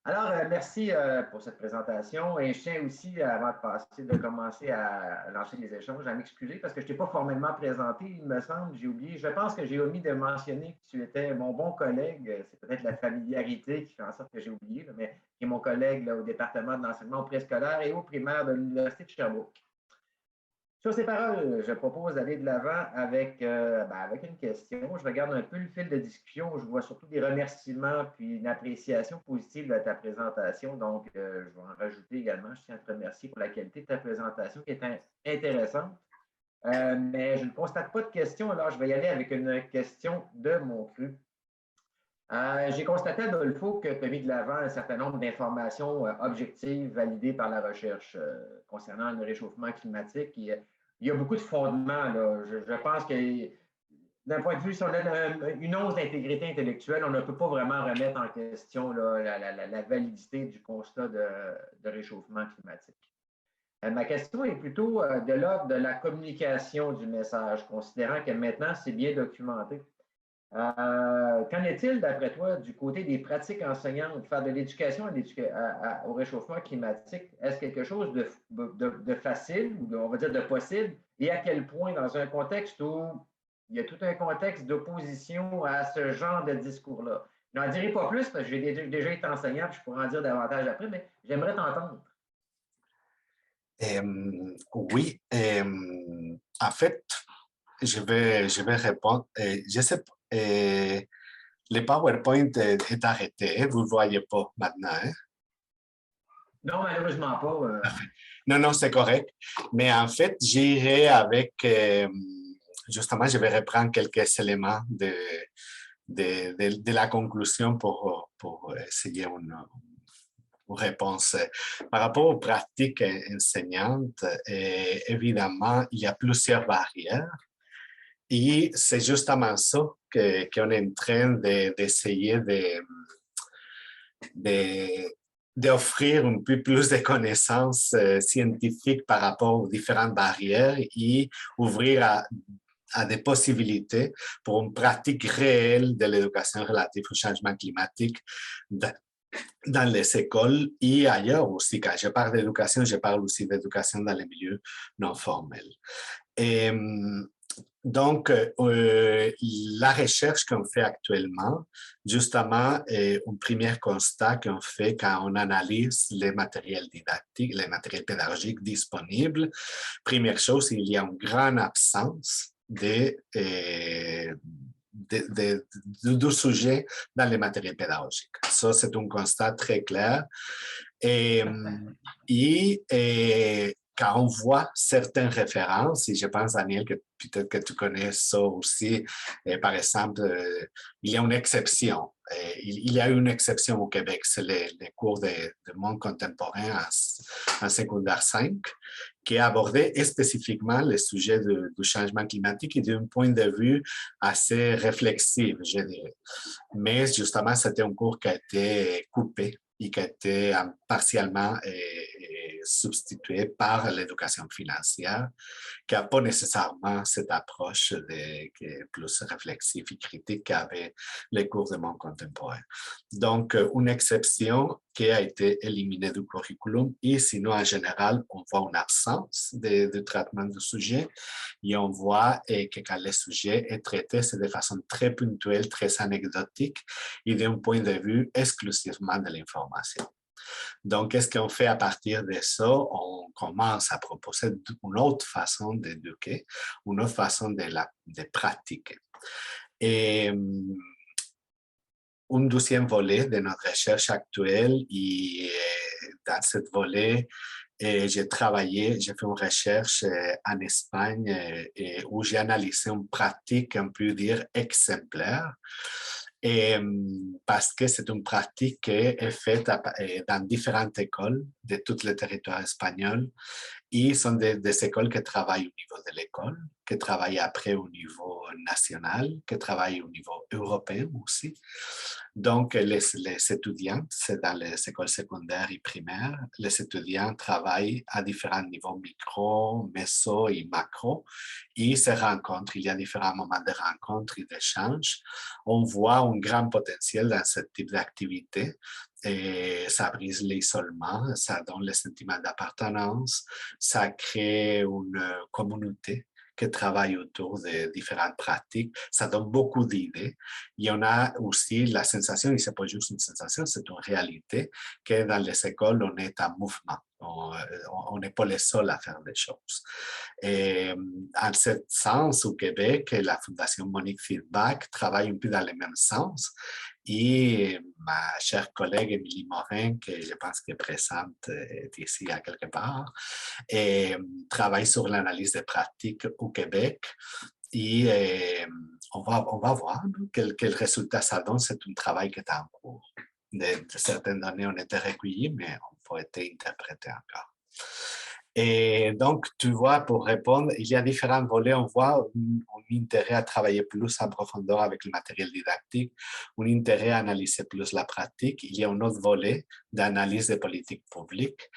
Alors, merci pour cette présentation et je tiens aussi, avant de commencer à lancer les échanges, à m'excuser parce que je ne t'ai pas formellement présenté, il me semble, j'ai oublié. Je pense que j'ai omis de mentionner que tu étais mon bon collègue. C'est peut-être la familiarité qui fait en sorte que j'ai oublié, mais qui est mon collègue là, au département de l'enseignement préscolaire et au primaire de l'Université de Sherbrooke. Sur ces paroles, je propose d'aller de l'avant avec une question. Je regarde un peu le fil de discussion. Je vois surtout des remerciements puis une appréciation positive de ta présentation. Donc, je vais en rajouter également. Je tiens à te remercier pour la qualité de ta présentation qui est intéressante. Mais je ne constate pas de questions, alors je vais y aller avec une question de mon cru. J'ai constaté, Adolfo, que tu as mis de l'avant un certain nombre d'informations objectives validées par la recherche concernant le réchauffement climatique. Il y a beaucoup de fondements. Là. Je pense que d'un point de vue, si on a une once d'intégrité intellectuelle, on ne peut pas vraiment remettre en question là, la validité du constat de réchauffement climatique. Ma question est plutôt de l'ordre de la communication du message, considérant que maintenant, c'est bien documenté. Qu'en est-il, d'après toi, du côté des pratiques enseignantes, faire de l'éducation au réchauffement climatique? Est-ce quelque chose de facile ou on va dire de possible? Et à quel point, dans un contexte où il y a tout un contexte d'opposition à ce genre de discours-là? Je n'en dirai pas plus parce que j'ai déjà été enseignant, puis je pourrais en dire davantage après, mais j'aimerais t'entendre. Oui, en fait, je vais répondre. Je sais pas. Le PowerPoint est arrêté, vous ne le voyez pas maintenant. Hein? Non, malheureusement pas. Non, non, c'est correct. Mais en fait, j'irai avec, justement, je vais reprendre quelques éléments de la conclusion pour essayer une réponse. Par rapport aux pratiques enseignantes, évidemment, il y a plusieurs barrières. Et c'est justement ça qu'on est en train d'essayer d'offrir un peu plus de connaissances scientifiques par rapport aux différentes barrières et ouvrir à des possibilités pour une pratique réelle de l'éducation relative au changement climatique dans les écoles et ailleurs aussi. Quand je parle d'éducation, je parle aussi d'éducation dans les milieux non formels. Et, donc, la recherche qu'on fait actuellement, justement, est un premier constat qu'on fait quand on analyse les matériels didactiques, les matériels pédagogiques disponibles. Première chose, il y a une grande absence du sujet dans les matériels pédagogiques. Ça, c'est un constat très clair. Et, quand on voit certaines références, et je pense, Daniel, que peut-être que tu connais ça aussi, par exemple, il y a une exception. Il y a une exception au Québec, c'est les cours de monde contemporain en secondaire 5, qui a abordé spécifiquement le sujet du changement climatique et d'un point de vue assez réflexif, je dirais. Mais justement, c'était un cours qui a été coupé et qui a été partiellement substitué par l'éducation financière, qui n'a pas nécessairement cette approche qui est plus réflexive et critique qu'avait les cours de monde contemporain. Donc, une exception qui a été éliminée du curriculum et sinon, en général, on voit une absence de traitement du sujet et on voit que quand le sujet est traité, c'est de façon très ponctuelle, très anecdotique et d'un point de vue exclusivement de l'information. Donc, qu'est-ce qu'on fait à partir de ça? On commence à proposer une autre façon d'éduquer, une autre façon de pratiquer. Et un deuxième volet de notre recherche actuelle, et dans ce volet, j'ai fait une recherche en Espagne où j'ai analysé une pratique, on peut dire, exemplaire. Et, parce que c'est une pratique qui est faite dans différentes écoles de tout le territoire espagnol. Et ce sont des écoles qui travaillent au niveau de l'école, qui travaillent après au niveau national, qui travaillent au niveau européen aussi. Donc, les étudiants, c'est dans les écoles secondaires et primaires, les étudiants travaillent à différents niveaux micro, méso et macro. Ils se rencontrent, il y a différents moments de rencontre et d'échange. On voit un grand potentiel dans ce type d'activité. Et ça brise l'isolement, ça donne le sentiment d'appartenance, ça crée une communauté qui travaille autour de différentes pratiques. Ça donne beaucoup d'idées. Il y en a aussi la sensation, et ce n'est pas juste une sensation, c'est une réalité, que dans les écoles, on est en mouvement. On n'est pas les seuls à faire des choses. Et en ce sens, au Québec, la Fondation Monique Feedback travaille un peu dans le même sens. Et ma chère collègue Émilie Morin, que je pense qu'elle est présente ici à quelque part, et travaille sur l'analyse des pratiques au Québec. Et on va voir quel résultat ça donne. C'est un travail qui est en cours. Certaines données ont été recueillies, mais ont été interprétées encore. Et donc, tu vois, pour répondre, il y a différents volets. On voit un intérêt à travailler plus en profondeur avec le matériel didactique, un intérêt à analyser plus la pratique. Il y a un autre volet d'analyse des politiques publiques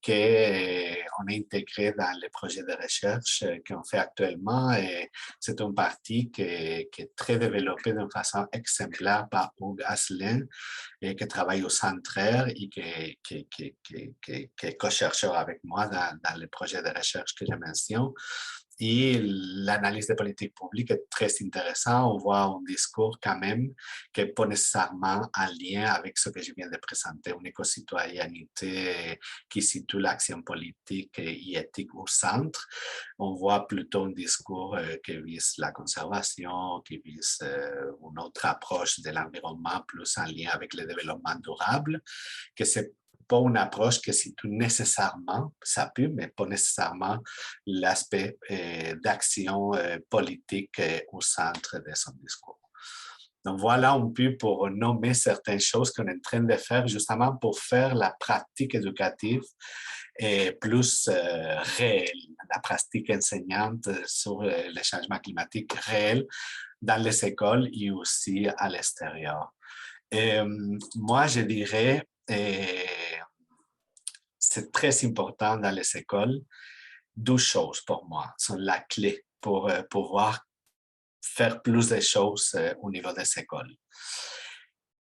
qu'on a intégré dans les projets de recherche qu'on fait actuellement. Et c'est une partie qui est très développée d'une façon exemplaire par Hugues Asselin, et qui travaille au Centre Air et qui est co-chercheur avec moi dans les projets de recherche que je mentionne. Et l'analyse des politiques publiques est très intéressante. On voit un discours quand même qui n'est pas nécessairement en lien avec ce que je viens de présenter, une éco-citoyenneté qui situe l'action politique et éthique au centre. On voit plutôt un discours qui vise la conservation, qui vise une autre approche de l'environnement plus en lien avec le développement durable, que c'est pas une approche qui situe nécessairement, ça peut, mais pas nécessairement l'aspect d'action politique au centre de son discours. Donc voilà un peu pour nommer certaines choses qu'on est en train de faire justement pour faire la pratique éducative plus réelle, la pratique enseignante sur le changement climatique réel dans les écoles et aussi à l'extérieur. Moi, je dirais c'est très important dans les écoles. Deux choses pour moi sont la clé pour pouvoir faire plus de choses au niveau des écoles.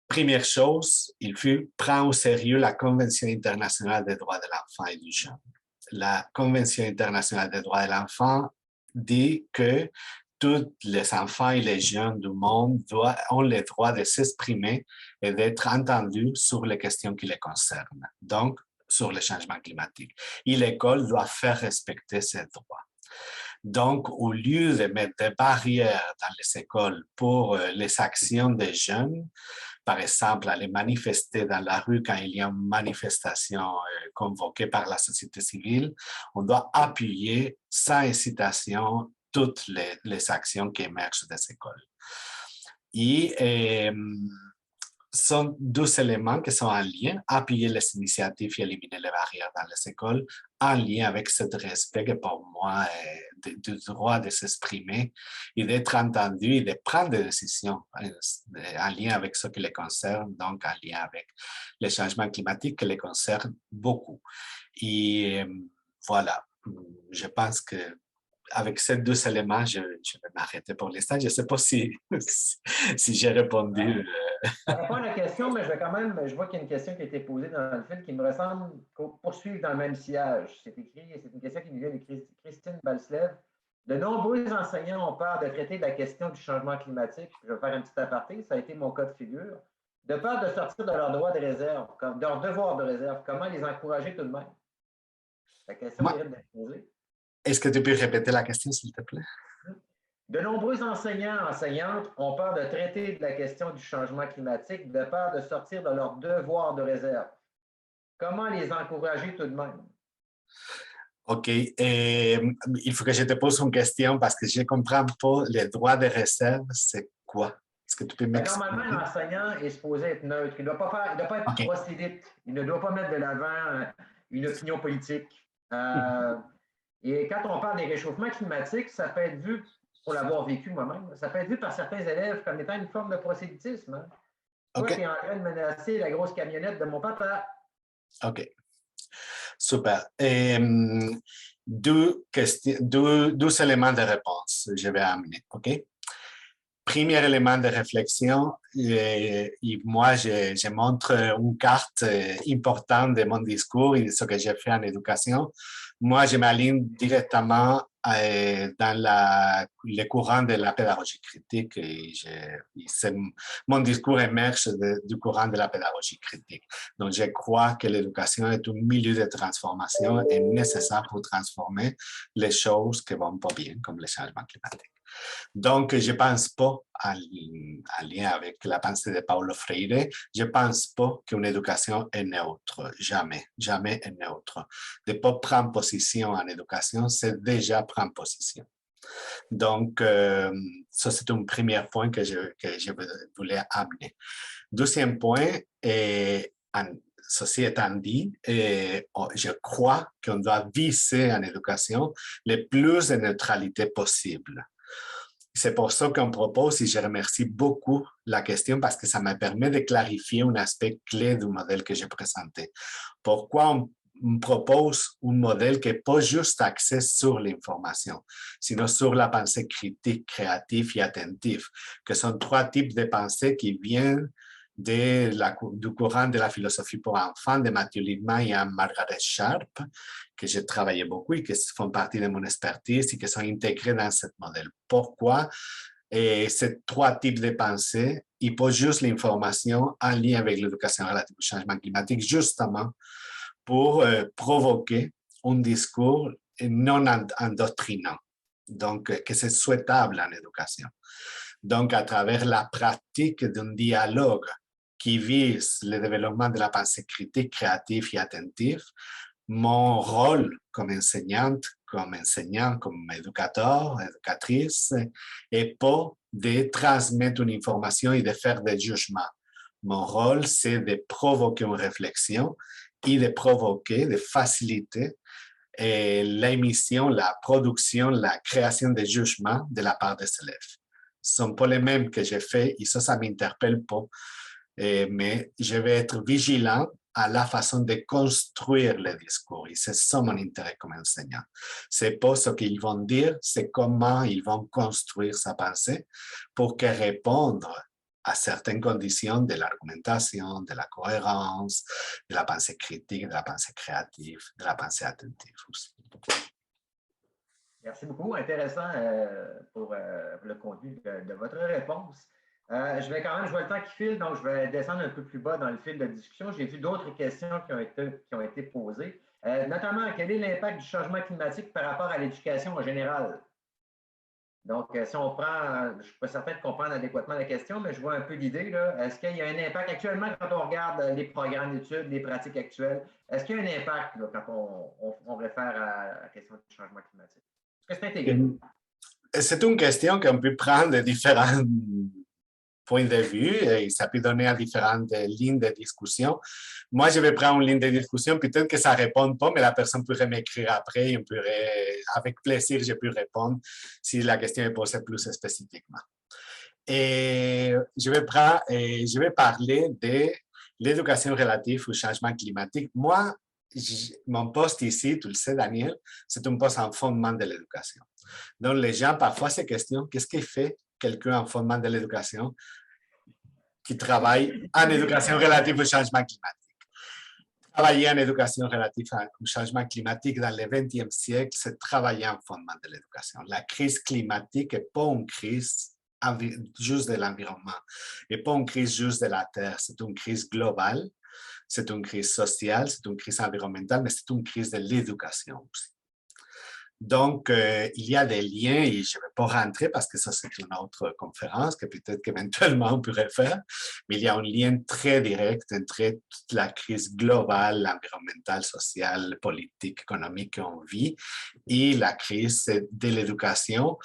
Première chose, il faut prendre au sérieux la Convention internationale des droits de l'enfant et du jeune. La Convention internationale des droits de l'enfant dit que tous les enfants et les jeunes du monde ont le droit de s'exprimer et d'être entendus sur les questions qui les concernent, donc sur le changement climatique. Et l'école doit faire respecter ces droits. Donc, au lieu de mettre des barrières dans les écoles pour les actions des jeunes, par exemple, aller manifester dans la rue quand il y a une manifestation convoquée par la société civile, on doit appuyer sans hésitation toutes les actions qui émergent des écoles. Et sont deux éléments qui sont en lien, appuyer les initiatives et éliminer les barrières dans les écoles, en lien avec ce respect que pour moi est du droit de s'exprimer et d'être entendu et de prendre des décisions en lien avec ce qui les concerne, donc en lien avec les changements climatiques qui les concernent beaucoup. Et voilà, je pense que avec ces deux éléments, je vais m'arrêter pour l'instant. Je ne sais pas si j'ai répondu. Ça répond à la question, mais je vois qu'il y a une question qui a été posée dans le film qui me ressemble poursuivre dans le même sillage. C'est une question qui nous vient de Christine Balslev. De nombreux enseignants ont peur de traiter la question du changement climatique. Je vais faire un petit aparté, ça a été mon cas de figure. De peur de sortir de leur droit de réserve, de leur devoir de réserve. Comment les encourager tout de même? La question mérite d'être posée. Est-ce que tu peux répéter la question, s'il te plaît? De nombreux enseignants et enseignantes ont peur de traiter de la question du changement climatique, de peur de sortir de leur devoir de réserve. Comment les encourager tout de même? OK. Il faut que je te pose une question parce que je ne comprends pas les droits de réserve. C'est quoi? Est-ce que tu peux m'expliquer? Normalement, l'enseignant est supposé être neutre. Il ne doit pas être prosélyte. Il ne doit pas mettre de l'avant une opinion politique. Et quand on parle des réchauffements climatiques, ça peut être vu, pour l'avoir vécu moi-même, ça peut être vu par certains élèves comme étant une forme de prosélytisme. Hein? Toi, tu es en train de menacer la grosse camionnette de mon papa. OK. Super. Deux éléments de réponse, je vais amener. OK? Premier élément de réflexion, moi, je montre une carte importante de mon discours et de ce que j'ai fait en éducation. Moi, je m'aligne directement dans le courant de la pédagogie critique et mon discours émerge du courant de la pédagogie critique. Donc, je crois que l'éducation est un milieu de transformation et nécessaire pour transformer les choses qui vont pas bien, comme le changement climatique. Donc, je ne pense pas, en lien avec la pensée de Paulo Freire, je ne pense pas qu'une éducation est neutre. Jamais, jamais est neutre. De ne pas prendre position en éducation, c'est déjà prendre position. Donc, ça, c'est un premier point que je voulais amener. Deuxième point, ceci étant dit, je crois qu'on doit viser en éducation le plus de neutralité possible. C'est pour ça qu'on propose, et je remercie beaucoup la question parce que ça me permet de clarifier un aspect clé du modèle que j'ai présenté. Pourquoi on propose un modèle qui n'est pas juste axé sur l'information, sinon sur la pensée critique, créative et attentive, que sont trois types de pensée qui viennent du courant de la philosophie pour enfants de Mathieu Lidman et Margaret Sharp, que j'ai travaillé beaucoup et qui font partie de mon expertise et qui sont intégrés dans ce modèle. Pourquoi? Et ces trois types de pensée, il pas juste l'information en lien avec l'éducation relative au changement climatique, justement pour provoquer un discours non endoctrinant, donc que c'est souhaitable en éducation. Donc, à travers la pratique d'un dialogue qui vise le développement de la pensée critique, créative et attentive, mon rôle comme enseignante, comme enseignant, comme éducateur, éducatrice, n'est pas de transmettre une information et de faire des jugements. Mon rôle, c'est de provoquer une réflexion et de provoquer, de faciliter l'émission, la production, la création de jugements de la part des élèves. Ce ne sont pas les mêmes que j'ai fait et ça ne m'interpelle pas. Mais je vais être vigilant à la façon de construire le discours. Et c'est ça mon intérêt comme enseignant. C'est pas ce qu'ils vont dire, c'est comment ils vont construire sa pensée pour que répondre à certaines conditions de l'argumentation, de la cohérence, de la pensée critique, de la pensée créative, de la pensée attentive aussi. Merci beaucoup. Intéressant pour le contenu de votre réponse. Je vois le temps qui file, donc je vais descendre un peu plus bas dans le fil de discussion. J'ai vu d'autres questions qui ont été posées, notamment quel est l'impact du changement climatique par rapport à l'éducation en général? Donc, si on prend, je ne suis pas certain de comprendre adéquatement la question, mais je vois un peu l'idée, là. Est-ce qu'il y a un impact actuellement quand on regarde les programmes d'études, les pratiques actuelles? Est-ce qu'il y a un impact là, quand on réfère à la question du changement climatique? Est-ce que c'est intégré? C'est une question qu'on peut prendre de différents points de vue et ça peut donner à différentes lignes de discussion. Moi, je vais prendre une ligne de discussion, peut-être que ça ne répond pas, mais la personne pourrait m'écrire après et avec plaisir, je peux répondre si la question est posée plus spécifiquement. Et je vais parler de l'éducation relative au changement climatique. Moi, mon poste ici, tu le sais, Daniel, c'est un poste en fondement de l'éducation. Donc, les gens parfois se questionnent qu'est-ce qui fait quelqu'un en fondement de l'éducation qui travaille en éducation relative au changement climatique. Travailler en éducation relative au changement climatique dans le 20e siècle, c'est travailler en fondement de l'éducation. La crise climatique n'est pas une crise juste de l'environnement, n'est pas une crise juste de la Terre, c'est une crise globale, c'est une crise sociale, c'est une crise environnementale, mais c'est une crise de l'éducation aussi. Donc, il y a des liens, et je ne vais pas rentrer parce que ça, c'est une autre conférence que peut-être qu'éventuellement on pourrait faire, mais il y a un lien très direct entre toute la crise globale, environnementale, sociale, politique, économique qu'on vit et la crise de l'éducation,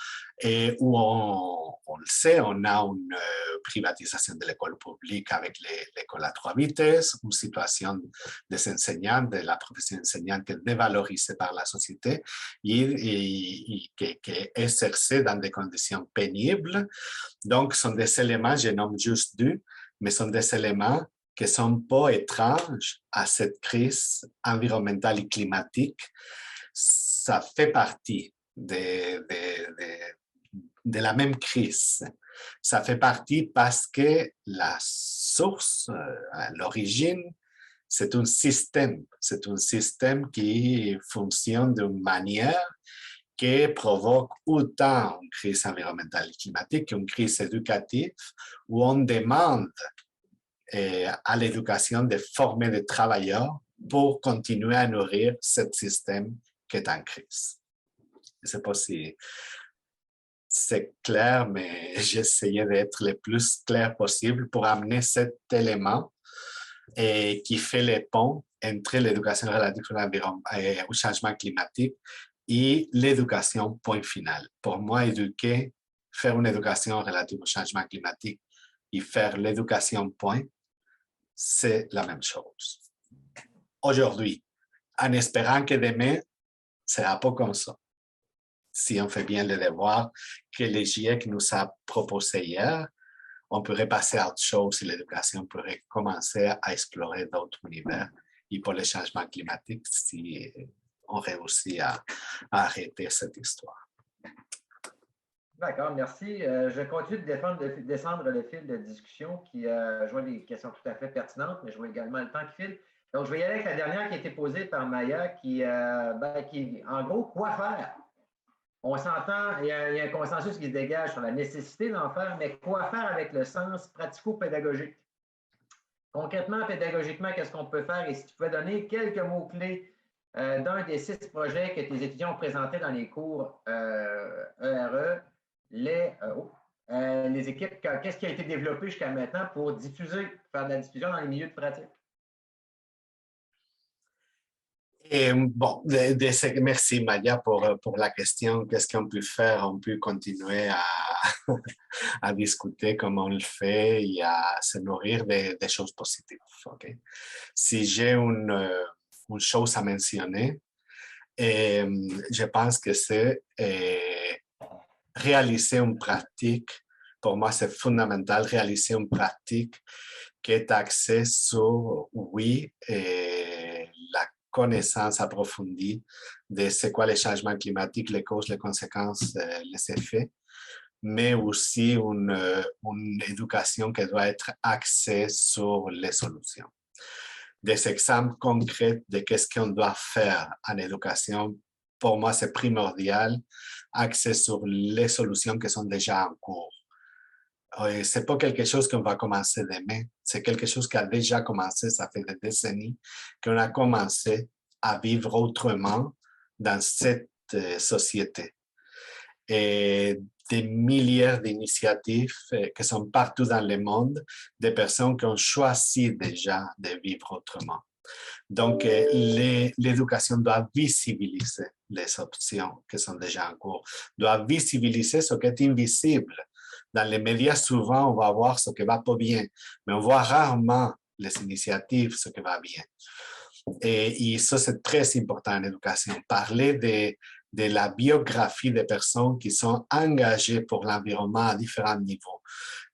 où on le sait, on a une privatisation de l'école publique avec l'école à 3 vitesses, une situation des enseignants, de la profession enseignante qui est dévalorisée par la société et qui est exercée dans des conditions pénibles. Donc, ce sont des éléments, je nomme juste deux, mais ce sont des éléments qui ne sont pas étranges à cette crise environnementale et climatique. Ça fait partie de la même crise. Ça fait partie parce que la source, l'origine, c'est un système. C'est un système qui fonctionne d'une manière qui provoque autant une crise environnementale et climatique qu'une crise éducative où on demande à l'éducation de former des travailleurs pour continuer à nourrir ce système qui est en crise. Je ne sais pas si c'est clair, mais j'essayais d'être le plus clair possible pour amener cet élément qui fait les ponts entre l'éducation relative au changement climatique et l'éducation point final. Pour moi, éduquer, faire une éducation relative au changement climatique et faire l'éducation point, c'est la même chose. Aujourd'hui, en espérant que demain, ce ne sera pas comme ça. Si on fait bien le devoir que le GIEC nous a proposé hier, on pourrait passer à autre chose et l'éducation pourrait commencer à explorer d'autres univers. Et pour le changement climatique, si on réussit à arrêter cette histoire. D'accord, merci. Je continue de descendre le fil de discussion qui je vois des questions tout à fait pertinentes, mais je vois également le temps qui file. Donc, je vais y aller avec la dernière qui a été posée par Maya, qui en gros, quoi faire? On s'entend, il y a un consensus qui se dégage sur la nécessité d'en faire, mais quoi faire avec le sens pratico-pédagogique? Concrètement, pédagogiquement, qu'est-ce qu'on peut faire? Et si tu pouvais donner quelques mots-clés d'un des 6 projets que tes étudiants ont présentés dans les cours ERE, les équipes, qu'est-ce qui a été développé jusqu'à maintenant pour faire de la diffusion dans les milieux de pratique? Et bon, merci Madia pour la question. Qu'est-ce qu'on peut faire? On peut continuer à discuter comme on le fait et à se nourrir des choses positives. Okay? Si j'ai une chose à mentionner, je pense que c'est réaliser une pratique. Pour moi, c'est fondamental, réaliser une pratique qui est axée sur, oui, la connaissance approfondie de c'est quoi les changements climatiques, les causes, les conséquences, les effets, mais aussi une éducation qui doit être axée sur les solutions. Des exemples concrets de qu'est-ce qu'on doit faire en éducation, pour moi, c'est primordial, axé sur les solutions qui sont déjà en cours. Ce n'est pas quelque chose qu'on va commencer demain, c'est quelque chose qui a déjà commencé, ça fait des décennies qu'on a commencé à vivre autrement dans cette société. et des milliers d'initiatives qui sont partout dans le monde, des personnes qui ont choisi déjà de vivre autrement. Donc, l'éducation doit visibiliser les options qui sont déjà en cours, doit visibiliser ce qui est invisible. Dans les médias, souvent, on va voir ce qui va pas bien, mais on voit rarement les initiatives, ce qui va bien. Et ça, c'est très important en éducation. Parler de la biographie des personnes qui sont engagées pour l'environnement à différents niveaux,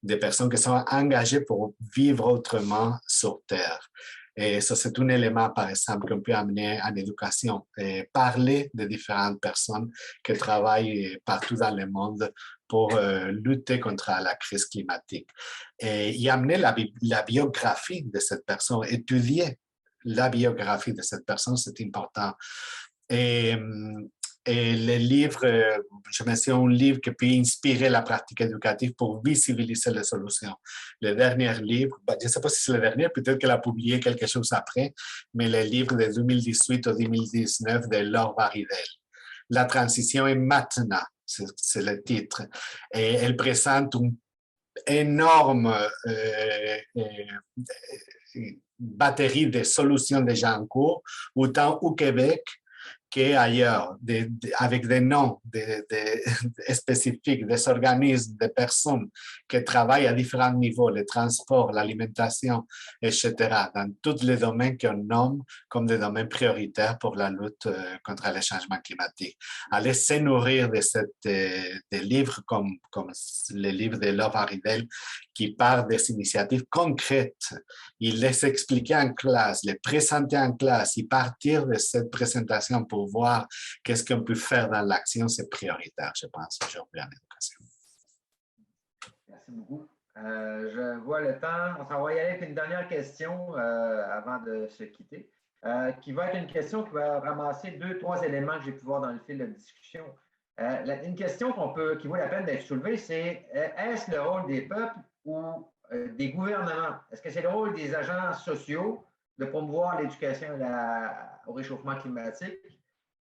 des personnes qui sont engagées pour vivre autrement sur Terre. Et ça, c'est un élément, par exemple, qu'on peut amener en éducation. Et parler de différentes personnes qui travaillent partout dans le monde pour lutter contre la crise climatique. Et y amener la biographie de cette personne, étudier la biographie de cette personne, c'est important. Et, et les livres, je mentionne un livre qui peut inspirer la pratique éducative pour visibiliser les solutions. Le dernier livre, je ne sais pas si c'est le dernier, peut-être qu'elle a publié quelque chose après, mais le livre de 2018 au 2019 de Laure Varidel. La transition est maintenant, c'est le titre. Et elle présente une énorme batterie de solutions déjà en cours, autant au Québec qu'ailleurs, avec des noms spécifiques, des organismes, des personnes qui travaillent à différents niveaux, le transport, l'alimentation, etc., dans tous les domaines qu'on nomme comme des domaines prioritaires pour la lutte contre les changements climatiques. Aller se nourrir des livres comme le livre de Laure Varidel qui parle des initiatives concrètes. Il les expliquait en classe, les présenter en classe, et partir de cette présentation pour voir qu'est-ce qu'on peut faire dans l'action, c'est prioritaire, je pense, aujourd'hui en éducation. Merci beaucoup. Je vois le temps. On s'en va y aller avec une dernière question avant de se quitter, qui va être une question qui va ramasser 2-3 éléments que j'ai pu voir dans le fil de discussion. Une question qui vaut la peine d'être soulevée, c'est est-ce le rôle des peuples ou des gouvernements? Est-ce que c'est le rôle des agents sociaux de promouvoir l'éducation au réchauffement climatique?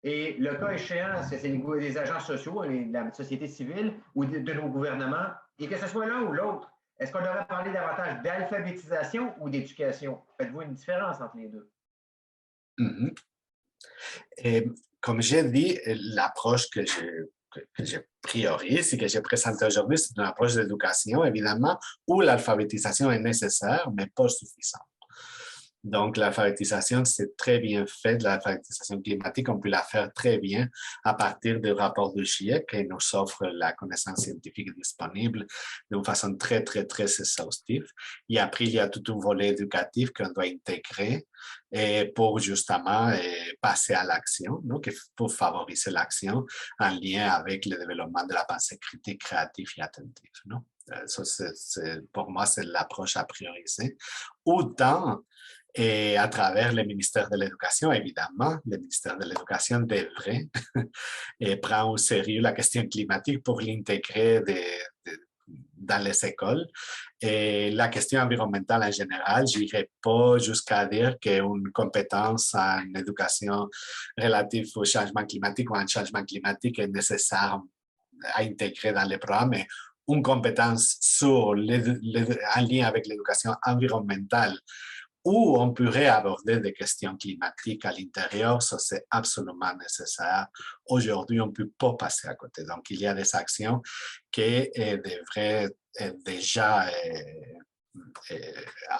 Et le cas échéant, est-ce que c'est les agents sociaux, la société civile ou de nos gouvernements? Et que ce soit l'un ou l'autre, est-ce qu'on devrait parler davantage d'alphabétisation ou d'éducation? Faites-vous une différence entre les deux? Mm-hmm. Et comme j'ai dit, l'approche que je priorise et que j'ai présentée aujourd'hui, c'est une approche d'éducation, évidemment, où l'alphabétisation est nécessaire, mais pas suffisante. Donc, l'alphabétisation, c'est très bien fait. L'alphabétisation climatique, on peut la faire très bien à partir du rapport du GIEC qui nous offre la connaissance scientifique disponible d'une façon très, très, très exhaustive. Et après, il y a tout un volet éducatif qu'on doit intégrer pour justement passer à l'action, donc pour favoriser l'action en lien avec le développement de la pensée critique, créative et attentive. Non? Ça, pour moi, c'est l'approche à prioriser. Autant et à travers le ministère de l'Éducation, évidemment, le ministère de l'Éducation devrait et prendre au sérieux la question climatique pour l'intégrer dans les écoles. Et la question environnementale en général, je n'irai pas jusqu'à dire qu'une compétence en éducation relative au changement climatique ou en changement climatique est nécessaire à intégrer dans les programmes, mais une compétence en lien avec l'éducation environnementale où on pourrait aborder des questions climatiques à l'intérieur, ça c'est absolument nécessaire. Aujourd'hui, on ne peut pas passer à côté. Donc, il y a des actions qui devraient être déjà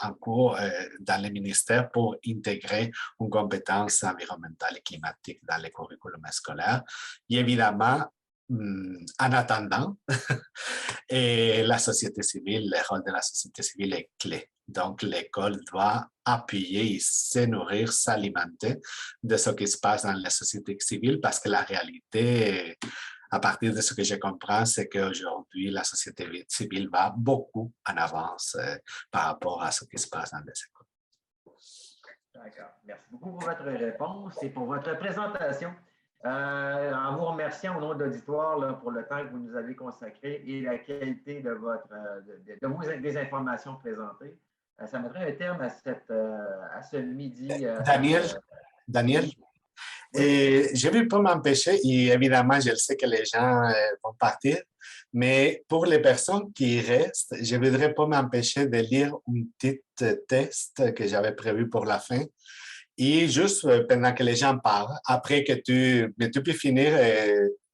en cours dans les ministères pour intégrer une compétence environnementale et climatique dans les curriculums scolaires. Et évidemment, en attendant, et la société civile, le rôle de la société civile est clé. Donc, l'école doit appuyer et se nourrir, s'alimenter de ce qui se passe dans la société civile parce que la réalité, à partir de ce que je comprends, c'est qu'aujourd'hui, la société civile va beaucoup en avance par rapport à ce qui se passe dans les écoles. D'accord. Merci beaucoup pour votre réponse et pour votre présentation. En vous remerciant au nom de l'auditoire pour le temps que vous nous avez consacré et la qualité des informations présentées. Ça mettrait un terme à ce midi. Daniel, Oui. Et je ne vais pas m'empêcher, et évidemment, je le sais que les gens vont partir, mais pour les personnes qui restent, je ne voudrais pas m'empêcher de lire un petit texte que j'avais prévu pour la fin. Et juste pendant que les gens parlent, après que mais tu peux finir,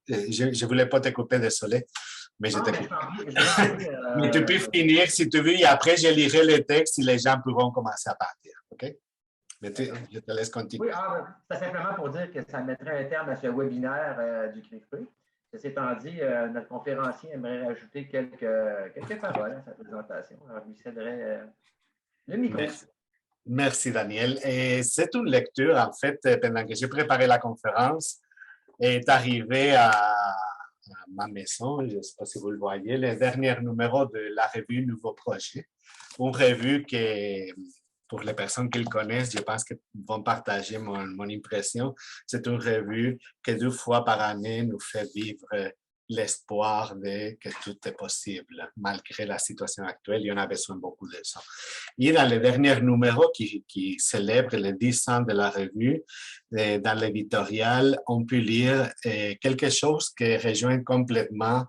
je ne voulais pas te couper, désolé, mais je Non, te mais coupe. je vous en prie. Mais tu peux finir si tu veux, et après je lirai le texte et les gens pourront commencer à partir. OK? Mais je te laisse Oui, continuer. c'est simplement pour dire que ça mettrait un terme à ce webinaire du CRIFP. Ceci étant dit, notre conférencier aimerait rajouter quelques paroles à sa présentation. Alors, je lui céderai le micro. Merci. Merci, Daniel. Et c'est une lecture, en fait, pendant que j'ai préparé la conférence, est arrivé à ma maison, je ne sais pas si vous le voyez, le dernier numéro de la revue Nouveau Projet. Une revue que, pour les personnes qui le connaissent, je pense qu'ils vont partager mon impression. C'est une revue que 2 fois par année nous fait vivre l'espoir de que tout est possible. Malgré la situation actuelle, il y en a besoin beaucoup de ça. Et dans le dernier numéro qui célèbre les 10 ans de la revue, dans l'éditorial, on peut lire quelque chose qui rejoint complètement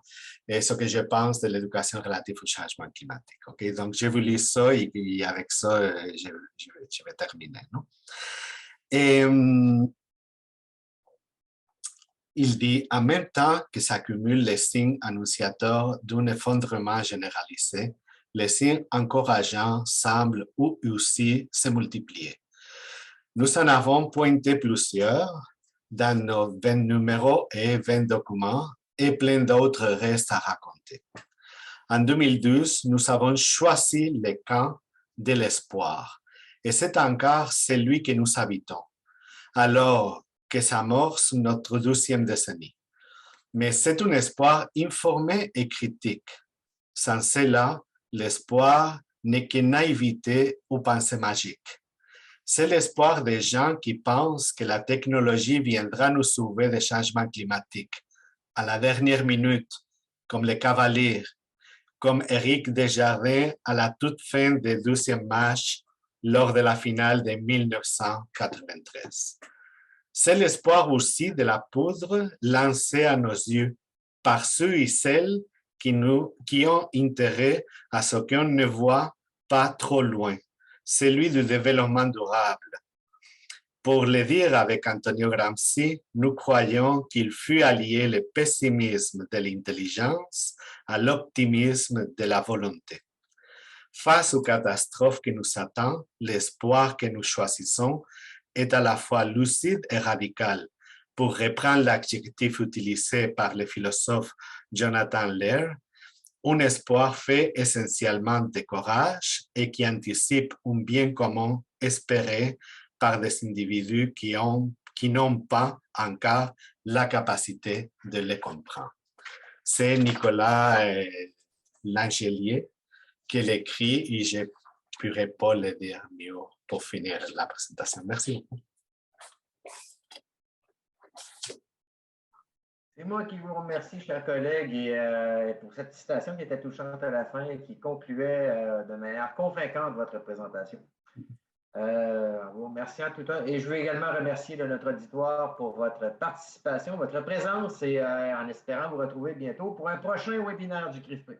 ce que je pense de l'éducation relative au changement climatique. Okay? Donc, je vous lis ça et avec ça, je vais terminer. Non? Et il dit, en même temps que s'accumulent les signes annonciateurs d'un effondrement généralisé, les signes encourageants semblent aussi se multiplier. Nous en avons pointé plusieurs dans nos 20 numéros et 20 documents et plein d'autres restent à raconter. En 2012, nous avons choisi le camp de l'espoir et c'est encore celui que nous habitons. Alors que s'amorce notre 12e décennie. Mais c'est un espoir informé et critique. Sans cela, l'espoir n'est que naïveté ou pensée magique. C'est l'espoir des gens qui pensent que la technologie viendra nous sauver des changements climatiques à la dernière minute, comme les cavaliers, comme Éric Desjardins à la toute fin des 12e matchs lors de la finale de 1993. C'est l'espoir aussi de la poudre lancée à nos yeux par ceux et celles qui ont intérêt à ce qu'on ne voit pas trop loin, celui du développement durable. Pour le dire avec Antonio Gramsci, nous croyons qu'il fut allié le pessimisme de l'intelligence à l'optimisme de la volonté. Face aux catastrophes qui nous attendent, l'espoir que nous choisissons est à la fois lucide et radical. Pour reprendre l'adjectif utilisé par le philosophe Jonathan Lear, un espoir fait essentiellement de courage et qui anticipe un bien commun espéré par des individus qui n'ont pas encore la capacité de le comprendre. C'est Nicolas Langelier qui l'écrit et je ne pourrais pas le dire mieux pour finir la présentation. Merci beaucoup. C'est moi qui vous remercie, chers collègues, et pour cette citation qui était touchante à la fin et qui concluait de manière convaincante votre présentation. Vous remerciant tout le temps. Et je veux également remercier notre auditoire pour votre participation, votre présence et en espérant vous retrouver bientôt pour un prochain webinaire du CRIFP.